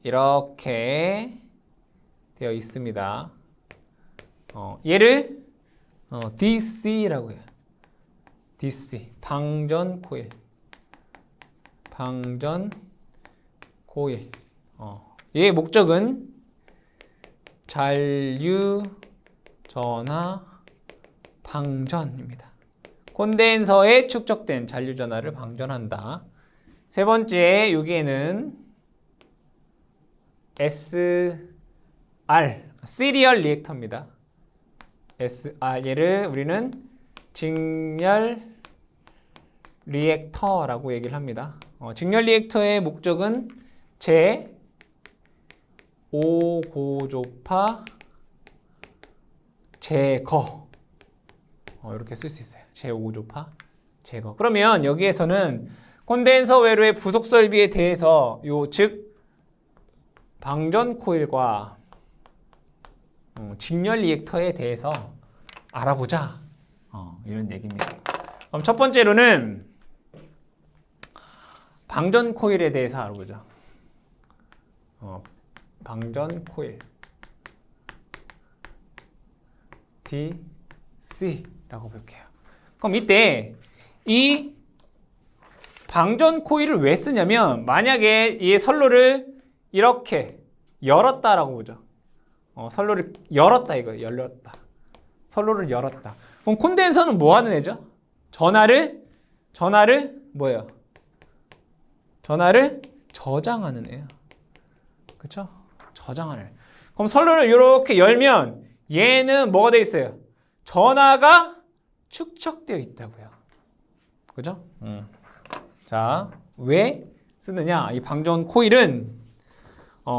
이렇게 되어 있습니다. 얘를 DC라고 해요. DC 방전 코일. 방전 코일. 얘의 목적은 잔류 전하 방전입니다. 콘덴서에 축적된 잔류 전하를 방전한다. 세 번째, 여기에는 SR 시리얼 리액터입니다. SR 얘를 우리는 직렬 리액터라고 얘기를 합니다. 직렬 리액터의 목적은 제 5고조파 제거. 이렇게 쓸 수 있어요. 제5고조파 제거. 그러면 여기에서는 콘덴서 외로의 부속 설비에 대해서 즉 방전 코일과 직렬 리액터에 대해서 알아보자. 이런 얘기입니다. 그럼 첫 번째로는 방전 코일에 대해서 알아보자. 방전 코일 DC라고 볼게요. 그럼 이때 이 방전 코일을 왜 쓰냐면 만약에 이 선로를 이렇게 열었다라고 보죠. 선로를 열었다 이거 열렸다. 선로를 열었다. 그럼 콘덴서는 뭐 하는 애죠? 전하를 뭐예요? 전하를 저장하는 애예요. 그렇죠? 저장하는 애. 그럼 선로를 이렇게 열면 얘는 뭐가 돼 있어요? 전하가 축적되어 있다고요. 그죠? 자, 왜 쓰느냐? 이 방전 코일은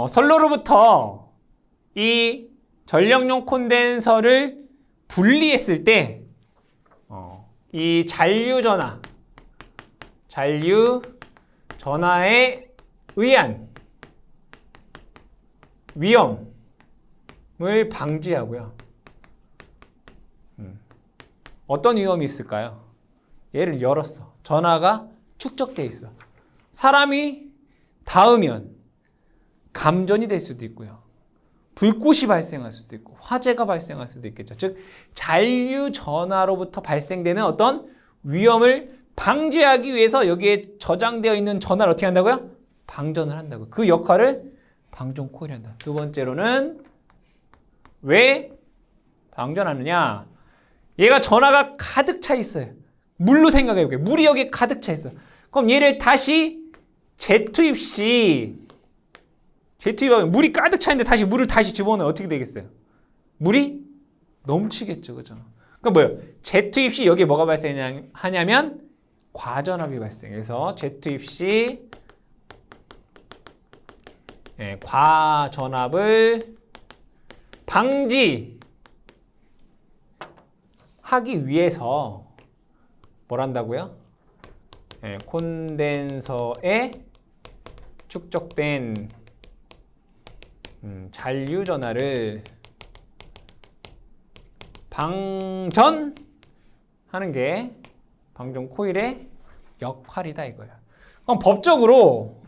선로로부터 이 전력용 콘덴서를 분리했을 때 이 잔류 전하에 의한 위험을 방지하고요. 어떤 위험이 있을까요? 얘를 열었어. 전하가 축적돼 있어. 사람이 닿으면 감전이 될 수도 있고요. 불꽃이 발생할 수도 있고 화재가 발생할 수도 있겠죠. 즉 잔류 전하로부터 발생되는 어떤 위험을 방지하기 위해서 여기에 저장되어 있는 전하를 어떻게 한다고요? 방전을 한다고요. 그 역할을 방전 코일이 한다. 두 번째로는 왜 방전하느냐? 얘가 전하가 가득 차 있어요. 물로 생각해 볼게요. 물이 여기에 가득 차 있어. 그럼 얘를 다시 재투입 시 재투입하면 물이 가득 차 있는데 다시 물을 다시 집어넣으면 어떻게 되겠어요? 물이 넘치겠죠. 그죠? 그러니까 뭐예요? 재투입 시 여기에 뭐가 발생하냐면 과전압이 발생해서 재투입 시 과전압을 방지하기 위해서 뭘 한다고요? 콘덴서에 축적된 잔류 전하를 방전하는 게 방전 코일의 역할이다 이거야. 그럼 법적으로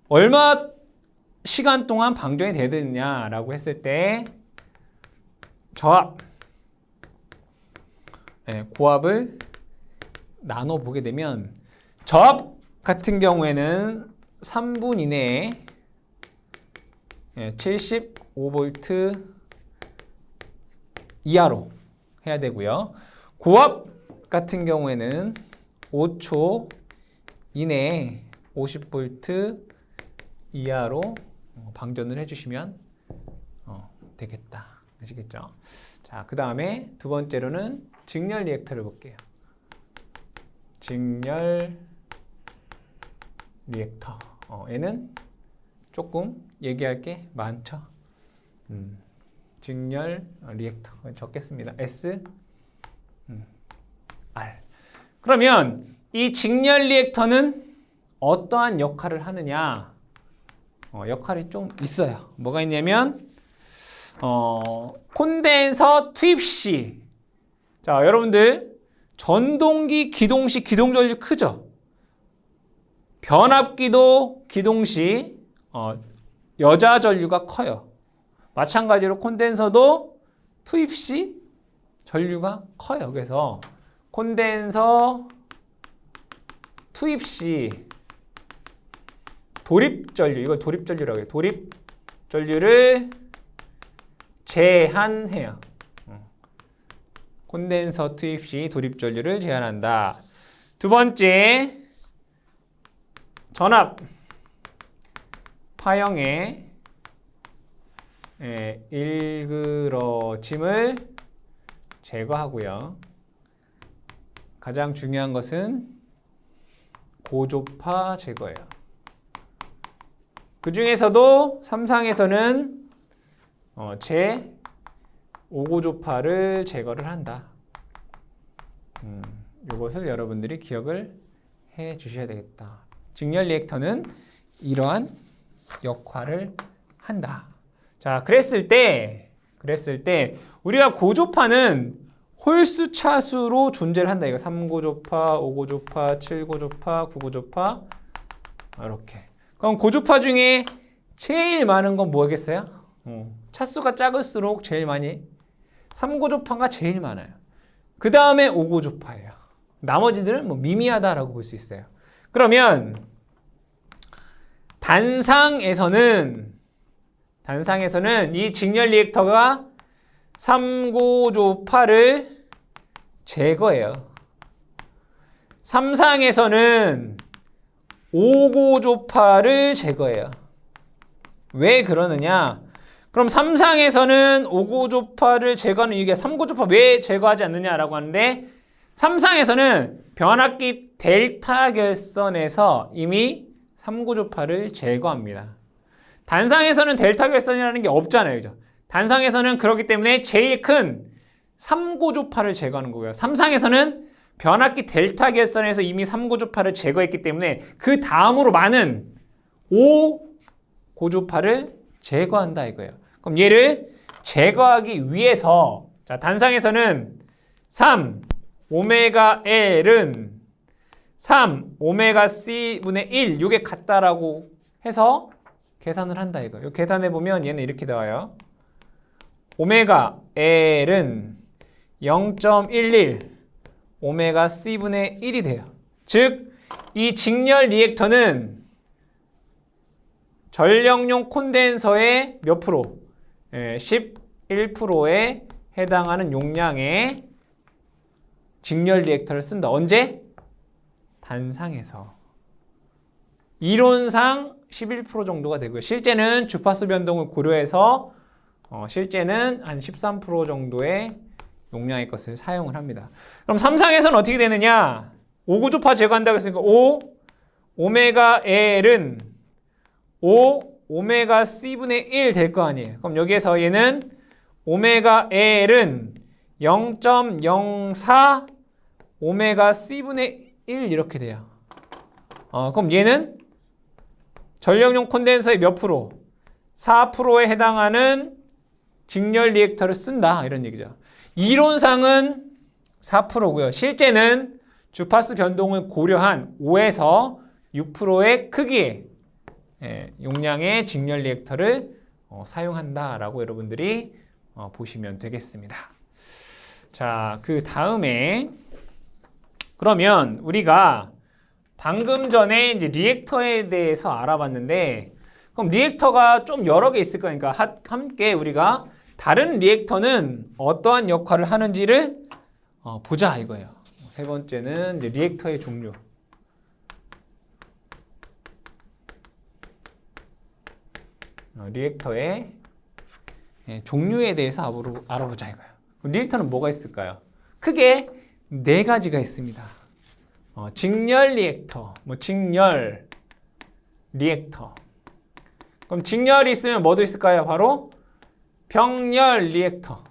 얼마 시간 동안 방전이 되느냐라고 했을 때 저압, 고압을 나눠 보게 되면 저압 같은 경우에는 3분 이내에 75V 이하로 해야 되고요. 고압 같은 경우에는 5초 이내에 50V 이하로 방전을 해주시면 되겠다. 아시겠죠? 자, 그 다음에 두 번째로는 직렬 리액터를 볼게요. 직렬 리액터. 얘는 조금 얘기할 게 많죠. 직렬 리액터 적겠습니다. S R. 그러면 이 직렬 리액터는 어떠한 역할을 하느냐? 역할이 좀 있어요. 뭐가 있냐면 콘덴서 투입 시. 자, 여러분들 전동기 기동 시 기동 전류 크죠? 변압기도 기동 시 여자 전류가 커요. 마찬가지로 콘덴서도 투입 시 전류가 커요. 그래서 콘덴서 투입 시 도립 전류, 이걸 도립 전류라고 해요. 도립 전류를 제한해요. 콘덴서 투입 시 도립 전류를 제한한다. 두 번째, 전압 파형의 일그러짐을 제거하고요. 가장 중요한 것은 고조파 제거예요. 그 중에서도 3상에서는 제5고조파를 제거를 한다. 이것을 여러분들이 기억을 해 주셔야 되겠다. 직렬 리액터는 이러한 역할을 한다. 자, 그랬을 때 우리가 고조파는 홀수 차수로 존재를 한다. 이거 3고조파, 5고조파, 7고조파, 9고조파 이렇게. 그럼 고조파 중에 제일 많은 건 뭐겠어요? 차수가 작을수록 제일 많이 3고조파가 제일 많아요. 그 다음에 5고조파예요. 나머지들은 뭐 미미하다라고 볼 수 있어요. 그러면 단상에서는 이 직렬 리액터가 3고조파를 제거해요. 3상에서는 5고조파를 제거해요. 왜 그러느냐? 그럼 3상에서는 5고조파를 제거하는 이유가 3고조파 왜 제거하지 않느냐라고 하는데 3상에서는 변압기 델타 결선에서 이미 3고조파를 제거합니다. 단상에서는 델타 결선이라는 게 없잖아요. 그죠? 단상에서는 그렇기 때문에 제일 큰 3고조파를 제거하는 거고요. 3상에서는 변압기 델타 결선에서 이미 3고조파를 제거했기 때문에 그 다음으로 많은 5고조파를 제거한다 이거예요. 그럼 얘를 제거하기 위해서 자, 단상에서는 3 오메가 L은 3 오메가 C분의 1 요게 같다라고 해서 계산을 한다 이거예요. 계산해 보면 얘는 이렇게 나와요. 오메가 L은 0.11 오메가 C분의 1이 돼요. 즉, 이 직렬 리액터는 전력용 콘덴서의 몇 프로? 11%에 해당하는 용량의 직렬 리액터를 쓴다. 언제? 단상에서. 이론상 11% 정도가 되고요. 실제는 주파수 변동을 고려해서 실제는 한 13% 정도의 용량의 것을 사용을 합니다. 그럼 3상에서는 어떻게 되느냐? 5고조파 제거한다고 했으니까 5 오메가 L은 5 오메가 C분의 1 될 거 아니에요. 그럼 여기에서 얘는 오메가 L은 0.04 오메가 C분의 1 이렇게 돼요. 그럼 얘는 전력용 콘덴서의 몇 프로? 4%에 해당하는 직렬 리액터를 쓴다. 이런 얘기죠. 이론상은 4%고요. 실제는 주파수 변동을 고려한 5에서 6%의 크기의 용량의 직렬 리액터를 사용한다라고 여러분들이 보시면 되겠습니다. 자, 그 다음에 그러면 우리가 방금 전에 이제 리액터에 대해서 알아봤는데 그럼 리액터가 좀 여러 개 있을 거니까 함께 우리가 다른 리액터는 어떠한 역할을 하는지를 보자 이거예요. 세 번째는 이제 리액터의 종류. 리액터의 종류에 대해서 알아보자 이거예요. 리액터는 뭐가 있을까요? 크게 네 가지가 있습니다. 직렬 리액터, 직렬 리액터. 그럼 직렬이 있으면 뭐도 있을까요? 바로 병렬 리액터.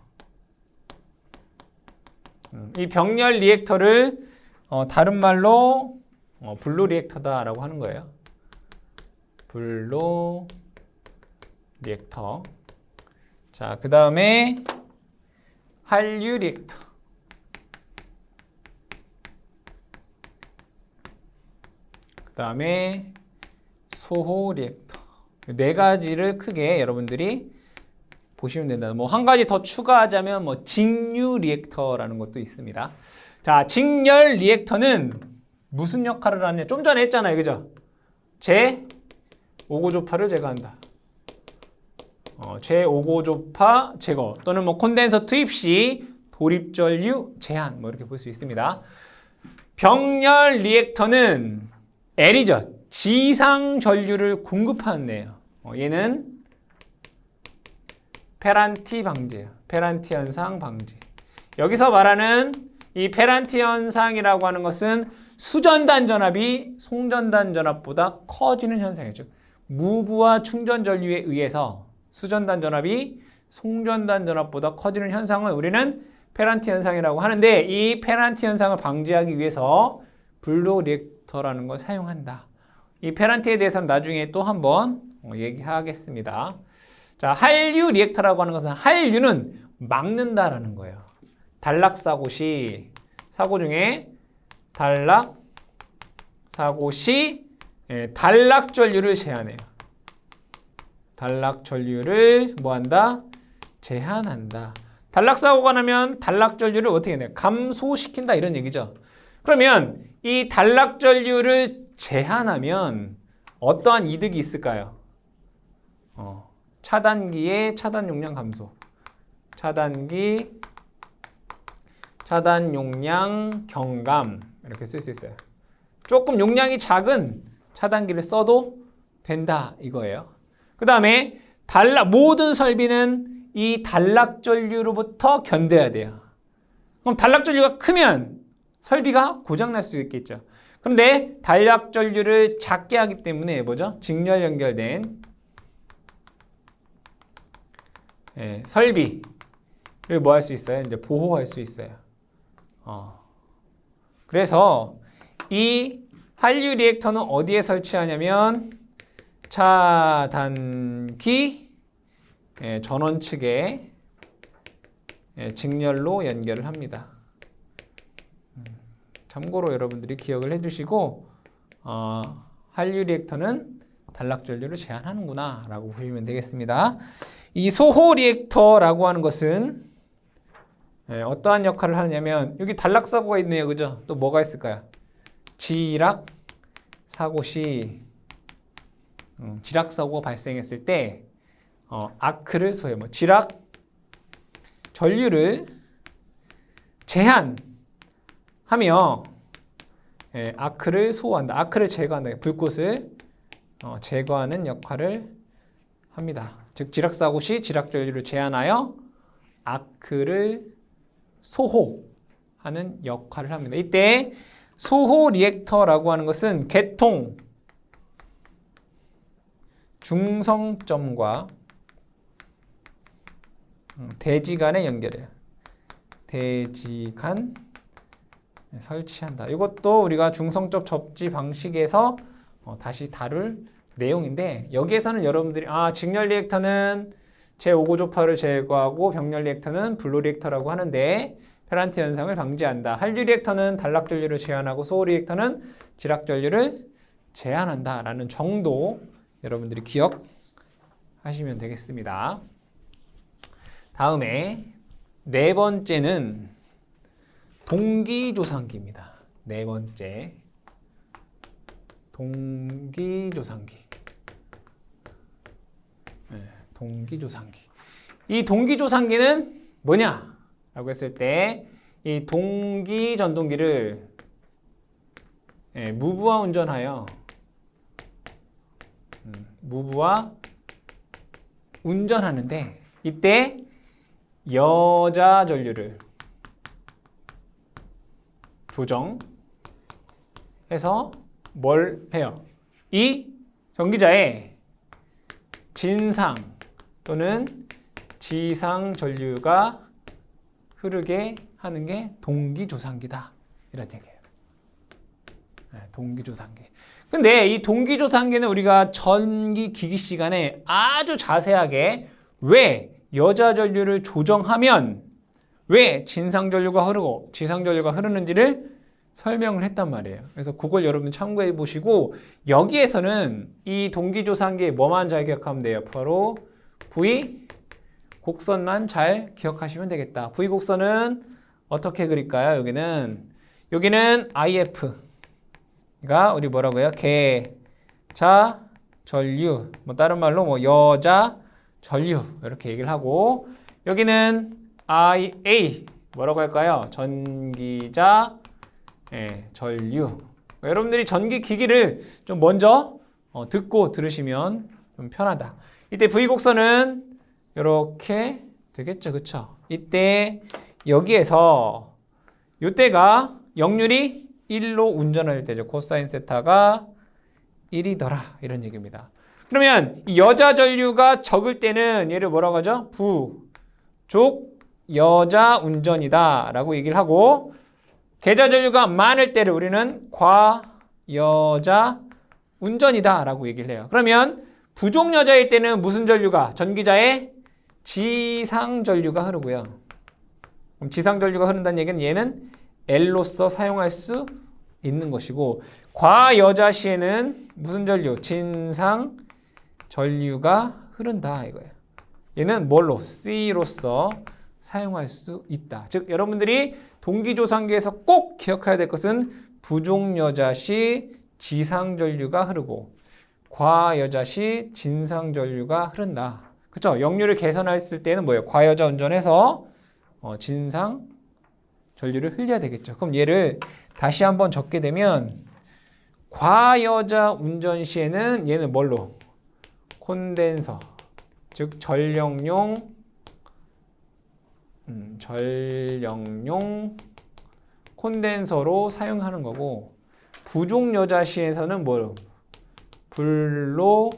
이 병렬 리액터를 다른 말로 블루 리액터다라고 하는 거예요. 블루 리액터. 자, 그 다음에 한류 리액터. 그 다음에 소호 리액터. 네 가지를 크게 여러분들이 보시면 된다. 뭐 한 가지 더 추가하자면 직류 리액터라는 것도 있습니다. 자, 직렬 리액터는 무슨 역할을 하느냐? 좀 전에 했잖아요, 그죠? 제5고조파를 제거한다. 제5고조파 제거 또는 콘덴서 투입 시 도립전류 제한 이렇게 볼 수 있습니다. 병렬 리액터는 L이죠. 지상 전류를 공급하는 애예요. 얘는 페란티 방지예요. 페란티 현상 방지. 여기서 말하는 이 페란티 현상이라고 하는 것은 수전단 전압이 송전단 전압보다 커지는 현상이죠. 무부하 충전 전류에 의해서 수전단 전압이 송전단 전압보다 커지는 현상을 우리는 페란티 현상이라고 하는데, 이 페란티 현상을 방지하기 위해서 블루 리액터라는 걸 사용한다. 이 페란티에 대해서는 나중에 또 한번 얘기하겠습니다. 자, 한류 리액터라고 하는 것은 한류는 막는다라는 거예요. 단락 사고 시, 사고 중에 단락 사고 시 단락 전류를 제한해요. 단락 전류를 뭐한다? 제한한다. 단락 사고가 나면 단락 전류를 어떻게 해야 감소시킨다 이런 얘기죠. 그러면 이 단락 전류를 제한하면 어떠한 이득이 있을까요? 차단기의 차단 용량 감소. 차단기 차단 용량 경감 이렇게 쓸 수 있어요. 조금 용량이 작은 차단기를 써도 된다 이거예요. 그 다음에 모든 설비는 이 단락 전류로부터 견뎌야 돼요. 그럼 단락 전류가 크면 설비가 고장날 수 있겠죠. 그런데 단락 전류를 작게 하기 때문에 뭐죠? 직렬 연결된 설비를 뭐 할 수 있어요? 이제 보호할 수 있어요. 그래서 이 한류 리액터는 어디에 설치하냐면 차단기 전원 측에 직렬로 연결을 합니다. 참고로 여러분들이 기억을 해주시고 한류 리액터는 단락 전류를 제한하는구나 라고 보시면 되겠습니다. 이 소호 리액터라고 하는 것은 어떠한 역할을 하느냐면, 여기 단락 사고가 있네요, 그죠? 또 뭐가 있을까요? 지락 사고 시 지락 사고가 발생했을 때 아크를 소해 지락 전류를 제한하며 아크를 소호한다. 아크를 제거한다. 불꽃을 제거하는 역할을 합니다. 즉 지락 사고 시 지락 전류를 제한하여 아크를 소호하는 역할을 합니다. 이때 소호 리액터라고 하는 것은 개통 중성점과 대지 간의 연결이에요. 대지 간 설치한다. 이것도 우리가 중성적 접지 방식에서 다시 다룰 내용인데, 여기에서는 여러분들이 직렬 리액터는 제5고조파를 제거하고 병렬 리액터는 블루 리액터라고 하는데 페란티 현상을 방지한다. 한류 리액터는 단락 전류를 제한하고 소호 리액터는 지락 전류를 제한한다 라는 정도 여러분들이 기억하시면 되겠습니다. 다음에 네 번째는 동기조상기입니다. 네 번째 동기조상기. 동기조상기. 이 동기조상기는 뭐냐? 라고 했을 때 이 동기전동기를 무부하 운전하여 무부하 운전하는데 이때 여자 전류를 조정해서 뭘 해요? 이 전기자에 진상 또는 지상 전류가 흐르게 하는 게 동기조상기다. 이런 얘기예요. 네, 동기조상기. 근데 이 동기조상기는 우리가 전기기기 시간에 아주 자세하게 왜 여자 전류를 조정하면 왜 진상 전류가 흐르고 지상 전류가 흐르는지를 설명을 했단 말이에요. 그래서 그걸 여러분 참고해 보시고 여기에서는 이 동기조상기에 뭐만 잘 기억하면 돼요? 바로 V 곡선만 잘 기억하시면 되겠다. V 곡선은 어떻게 그릴까요? 여기는 IF가 우리 뭐라고요? 계자 전류, 뭐 다른 말로 뭐 여자 전류 이렇게 얘기를 하고 여기는 IA 뭐라고 할까요? 전기자 전류. 여러분들이 전기 기기를 좀 먼저 듣고 들으시면 좀 편하다. 이때 V 곡선은 이렇게 되겠죠, 그쵸? 이때 여기에서 이때가 역률이 1로 운전할 때죠. 코사인 세타가 1이더라 이런 얘기입니다. 그러면 이 여자 전류가 적을 때는 얘를 뭐라고 하죠? 부족 여자 운전이다 라고 얘기를 하고 계자 전류가 많을 때를 우리는 과여자 운전이다 라고 얘기를 해요. 그러면 부족 여자일 때는 무슨 전류가? 전기자에 지상 전류가 흐르고요. 그럼 지상 전류가 흐른다는 얘기는 얘는 L로서 사용할 수 있는 것이고 과여자 시에는 무슨 전류? 진상 전류가 흐른다 이거예요. 얘는 뭘로? C로서 사용할 수 있다. 즉 여러분들이 동기조상기에서 꼭 기억해야 될 것은 부족 여자 시 지상 전류가 흐르고 과여자 시 진상 전류가 흐른다. 그렇죠? 역률을 계산했을 때는 뭐예요? 과여자 운전해서 진상 전류를 흘려야 되겠죠. 그럼 얘를 다시 한번 적게 되면 과여자 운전 시에는 얘는 뭘로? 콘덴서, 즉 전력용 콘덴서로 사용하는 거고 부족 여자 시에서는 뭐요? 불로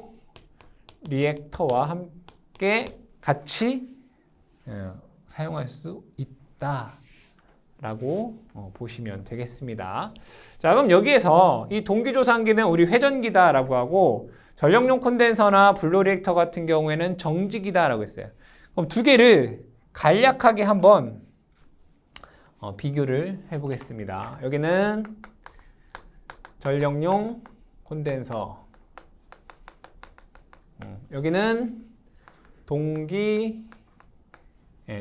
리액터와 함께 같이 사용할 수 있다라고 보시면 되겠습니다. 자, 그럼 여기에서 이 동기조상기는 우리 회전기다라고 하고 전력용 콘덴서나 불로 리액터 같은 경우에는 정지기다라고 했어요. 그럼 두 개를 간략하게 한번 비교를 해보겠습니다. 여기는 전력용 콘덴서, 여기는 동기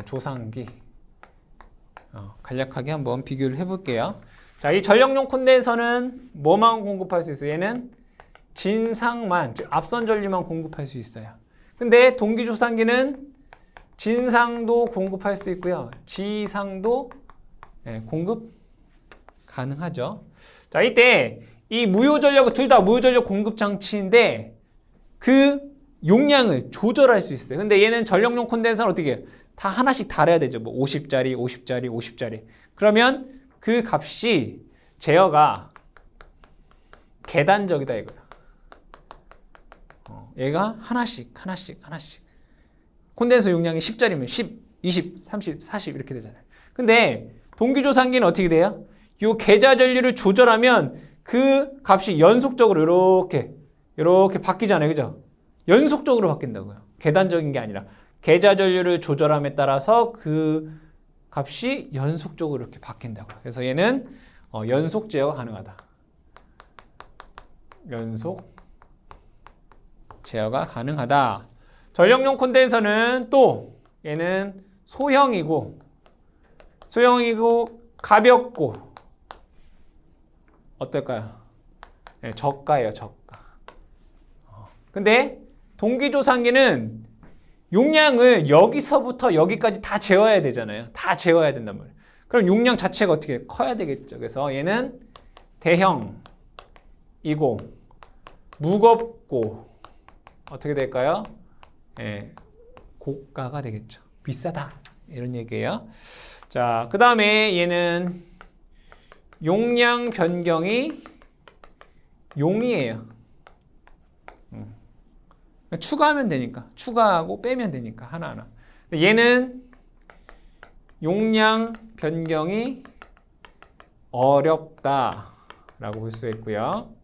조상기. 간략하게 한번 비교를 해볼게요. 자, 이 전력용 콘덴서는 뭐만 공급할 수 있어요? 얘는 진상만, 즉 앞선 전류만 공급할 수 있어요. 근데 동기조상기는 진상도 공급할 수 있고요. 지상도 공급 가능하죠. 자, 이때 이 무효전력은 둘 다 무효전력 공급 장치인데 그 용량을 조절할 수 있어요. 근데 얘는 전력용 콘덴서는 어떻게 해요? 다 하나씩 달아야 되죠. 뭐 50짜리, 50짜리, 50짜리. 그러면 그 값이 제어가 계단적이다 이거야. 얘가 하나씩. 콘덴서 용량이 10짜리면 10, 20, 30, 40 이렇게 되잖아요. 근데 동기조상기는 어떻게 돼요? 요 계자 전류를 조절하면 그 값이 연속적으로 이렇게 바뀌잖아요. 그죠? 연속적으로 바뀐다고요. 계단적인 게 아니라 계자 전류를 조절함에 따라서 그 값이 연속적으로 이렇게 바뀐다고요. 그래서 얘는 연속 제어가 가능하다. 연속 제어가 가능하다. 전력용 콘덴서는 또 얘는 소형이고 가볍고 어떨까요? 네, 저가예요, 저가. 근데 동기조상기는 용량을 여기서부터 여기까지 다 재워야 되잖아요. 다 재워야 된단 말이에요. 그럼 용량 자체가 어떻게 커야 되겠죠. 그래서 얘는 대형이고 무겁고 어떻게 될까요? 예, 고가가 되겠죠. 비싸다 이런 얘기예요. 자, 그 다음에 얘는 용량 변경이 용이에요. 추가하면 되니까, 추가하고 빼면 되니까 하나하나. 얘는 용량 변경이 어렵다라고 볼 수 있고요.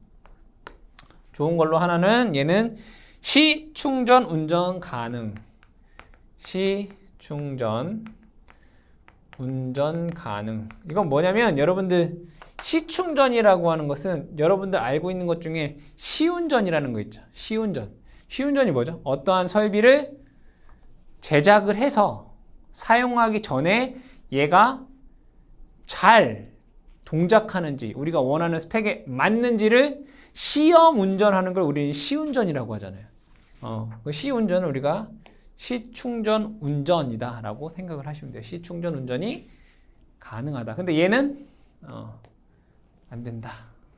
좋은 걸로 하나는 얘는 시충전 운전 가능. 시충전 운전 가능. 이건 뭐냐면 여러분들 시충전이라고 하는 것은 여러분들 알고 있는 것 중에 시운전이라는 거 있죠. 시운전. 시운전이 뭐죠? 어떠한 설비를 제작을 해서 사용하기 전에 얘가 잘 동작하는지 우리가 원하는 스펙에 맞는지를 시험 운전하는 걸 우리는 시운전이라고 하잖아요. 그 시운전을 우리가 시충전 운전이다 라고 생각을 하시면 돼요. 시충전 운전이 가능하다. 근데 얘는 안 된다.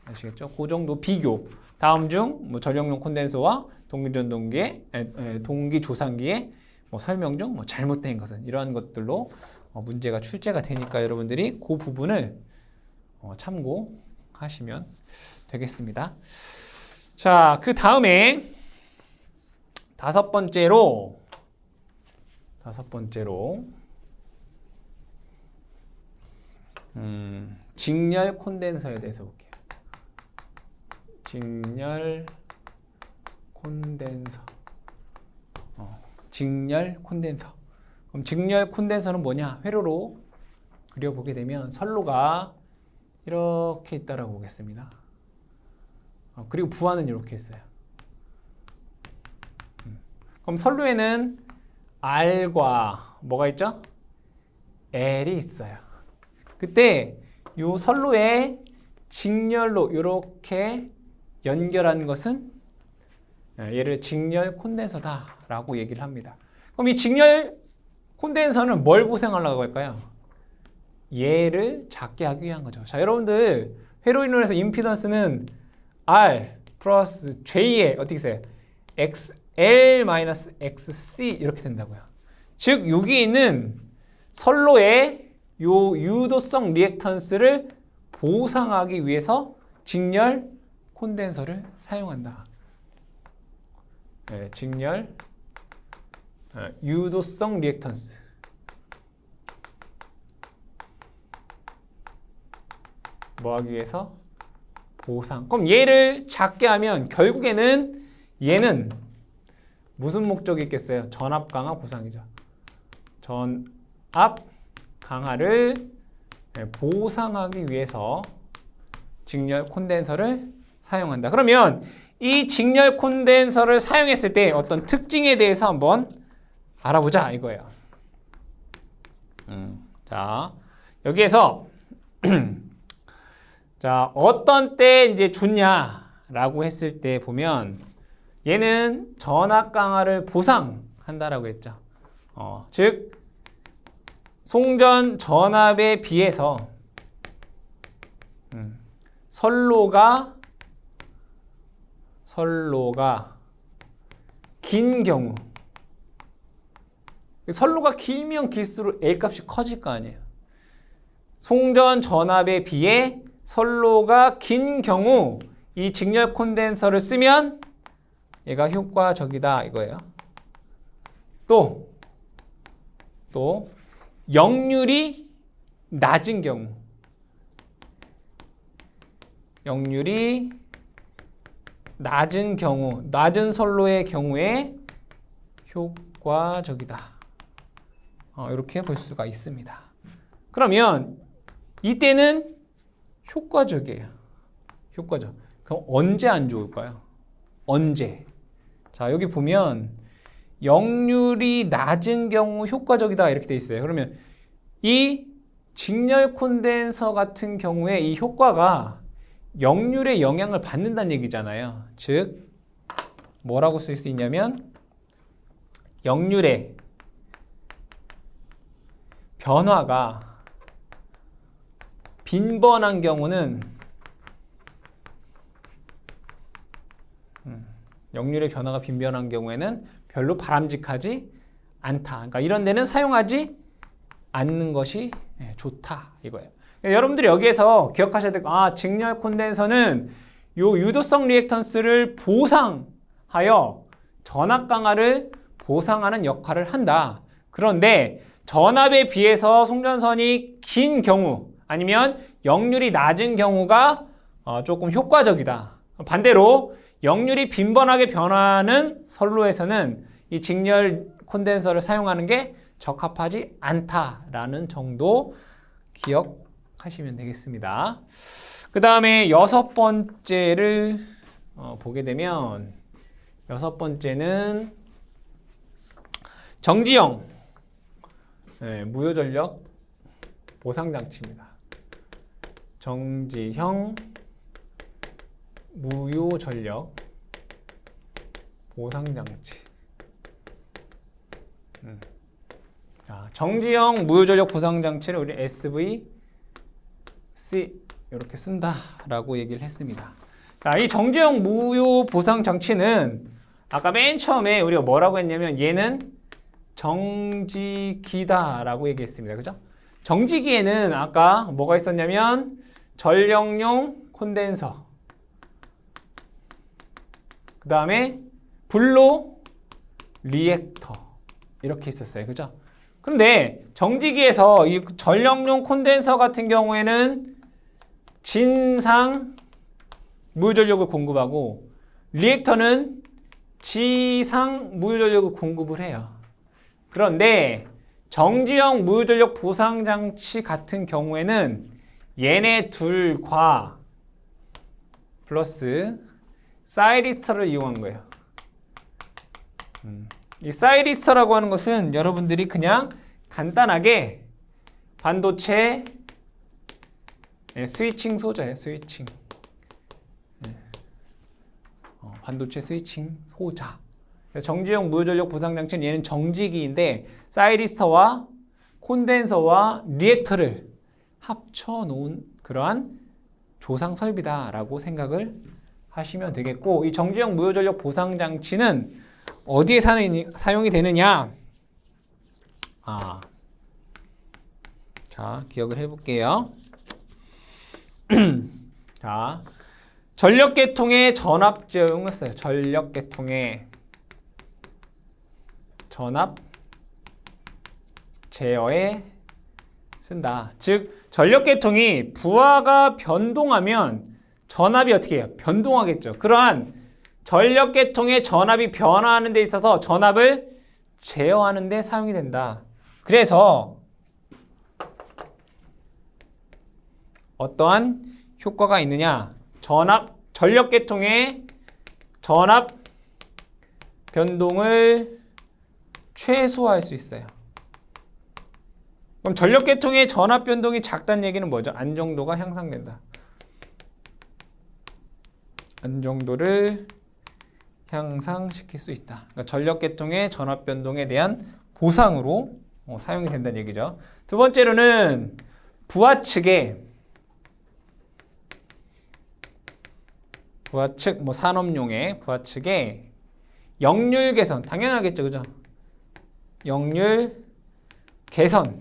아시겠죠? 그 정도 비교. 다음 중 뭐 전력용 콘덴서와 동기전동기의 동기조산기의 뭐 설명 중 뭐 잘못된 것은 이러한 것들로 문제가 출제가 되니까 여러분들이 그 부분을 참고하시면 되겠습니다. 자, 그 다음에 다섯 번째로 직렬 콘덴서에 대해서 볼게요. 직렬 콘덴서. 직렬 콘덴서. 그럼 직렬 콘덴서는 뭐냐? 회로로 그려보게 되면 선로가 이렇게 있다라고 보겠습니다. 그리고 부하는 이렇게 있어요. 그럼 선로에는 R과 뭐가 있죠? L이 있어요. 그때 이 선로에 직렬로 이렇게 연결한 것은 얘를 직렬 콘덴서다라고 얘기를 합니다. 그럼 이 직렬 콘덴서는 뭘 고생하려고 할까요? 얘를 작게 하기 위한 거죠. 자, 여러분들 회로 이론에서 임피던스는 R 플러스 J에 어떻게 써요? XL 마이너스 XC 이렇게 된다고요. 즉 여기 있는 선로의 요 유도성 리액턴스를 보상하기 위해서 직렬 콘덴서를 사용한다. 네, 직렬 유도성 리액턴스. 뭐 하기 위해서? 보상. 그럼 얘를 작게 하면 결국에는 얘는 무슨 목적이 있겠어요? 전압 강화 보상이죠. 전압 강화를 보상하기 위해서 직렬 콘덴서를 사용한다. 그러면 이 직렬 콘덴서를 사용했을 때 어떤 특징에 대해서 한번 알아보자 이거예요. 자, 여기에서 자, 어떤 때 이제 좋냐라고 했을 때 보면 얘는 전압 강화를 보상한다라고 했죠. 즉 송전 전압에 비해서 선로가 긴 경우, 선로가 길면 길수록 L 값이 커질 거 아니에요. 송전 전압에 비해 선로가 긴 경우 이 직렬 콘덴서를 쓰면 얘가 효과적이다 이거예요. 또 역률이 낮은 경우, 낮은 선로의 경우에 효과적이다. 이렇게 볼 수가 있습니다. 그러면 이때는 효과적이에요. 효과적. 그럼 언제 안 좋을까요? 언제? 자, 여기 보면 역률이 낮은 경우 효과적이다 이렇게 돼 있어요. 그러면 이 직렬 콘덴서 같은 경우에 이 효과가 역률의 영향을 받는다는 얘기잖아요. 즉 뭐라고 쓸 수 있냐면 역률의 변화가 빈번한 경우는 역률의 변화가 빈번한 경우에는 별로 바람직하지 않다. 그러니까 이런 데는 사용하지 않는 것이 좋다 이거예요. 여러분들이 여기에서 기억하셔야 될 거, 직렬 콘덴서는 요 유도성 리액턴스를 보상하여 전압 강화를 보상하는 역할을 한다. 그런데 전압에 비해서 송전선이 긴 경우 아니면 역률이 낮은 경우가 조금 효과적이다. 반대로 역률이 빈번하게 변하는 선로에서는 이 직렬 콘덴서를 사용하는 게 적합하지 않다라는 정도 기억하시면 되겠습니다. 그 다음에 6번째를 보게 되면 6번째는 정지형 무효전력 보상장치입니다. 정지형 무효전력 보상장치. 자, 정지형 무효전력 보상장치를 우리 SVC 이렇게 쓴다라고 얘기를 했습니다. 자, 이 정지형 무효 보상장치는 아까 맨 처음에 우리가 뭐라고 했냐면 얘는 정지기다라고 얘기했습니다. 그죠? 정지기에는 아까 뭐가 있었냐면 전력용 콘덴서, 그 다음에 불로 리액터 이렇게 있었어요. 그죠? 그런데 정지기에서 이 전력용 콘덴서 같은 경우에는 진상 무효전력을 공급하고 리액터는 지상 무효전력을 공급을 해요. 그런데 정지형 무효전력 보상장치 같은 경우에는 얘네 둘과 플러스 사이리스터를 이용한 거예요. 이 사이리스터라고 하는 것은 여러분들이 그냥 간단하게 반도체 스위칭 소자예요. 스위칭. 반도체 스위칭 소자. 정지형 무효전력 보상장치는 얘는 정지기인데 사이리스터와 콘덴서와 리액터를 합쳐놓은 그러한 조상 설비다라고 생각을 하시면 되겠고, 이 정지형 무효전력 보상장치는 어디에 사용이 되느냐? 자, 기억을 해볼게요. 자, 전력계통의 전압 제어용을 써요. 전력계통의 전압 제어에 쓴다. 즉, 전력계통이 부하가 변동하면 전압이 어떻게 해요? 변동하겠죠. 그러한 전력계통의 전압이 변화하는 데 있어서 전압을 제어하는 데 사용이 된다. 그래서 어떠한 효과가 있느냐? 전력계통의 전압 변동을 최소화할 수 있어요. 그럼 전력계통의 전압 변동이 작다는 얘기는 뭐죠? 안정도가 향상된다. 안정도를 향상시킬 수 있다. 그러니까 전력계통의 전압 변동에 대한 보상으로 사용이 된다는 얘기죠. 두 번째로는 부하측에 부하측, 산업용의 부하측에 역률 개선, 당연하겠죠, 그죠? 역률 개선을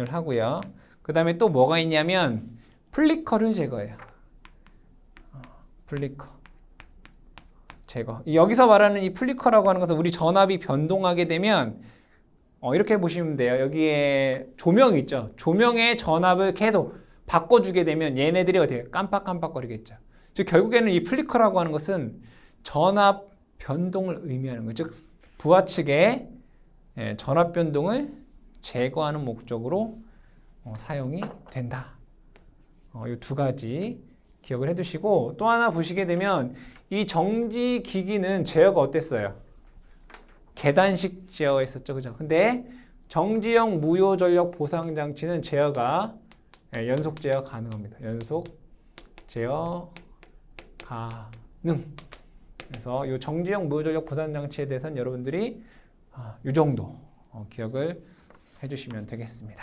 하고요. 그 다음에 또 뭐가 있냐면 플리커를 제거해요. 플리커 제거. 여기서 말하는 이 플리커라고 하는 것은 우리 전압이 변동하게 되면 이렇게 보시면 돼요. 여기에 조명이 있죠. 조명의 전압을 계속 바꿔주게 되면 얘네들이 어떻게 깜빡깜빡거리겠죠. 즉 결국에는 이 플리커라고 하는 것은 전압 변동을 의미하는 거죠. 즉 부하측의 전압 변동을 제거하는 목적으로 사용이 된다. 이 두 가지 기억을 해두시고, 또 하나 보시게 되면 이 정지기기는 제어가 어땠어요? 계단식 제어했었죠, 그죠? 근데 정지형 무효전력 보상장치는 제어가 연속 제어 가능합니다. 연속 제어 가능. 그래서 이 정지형 무효전력 보상장치에 대해서는 여러분들이 이 정도 기억을 해주시면 되겠습니다.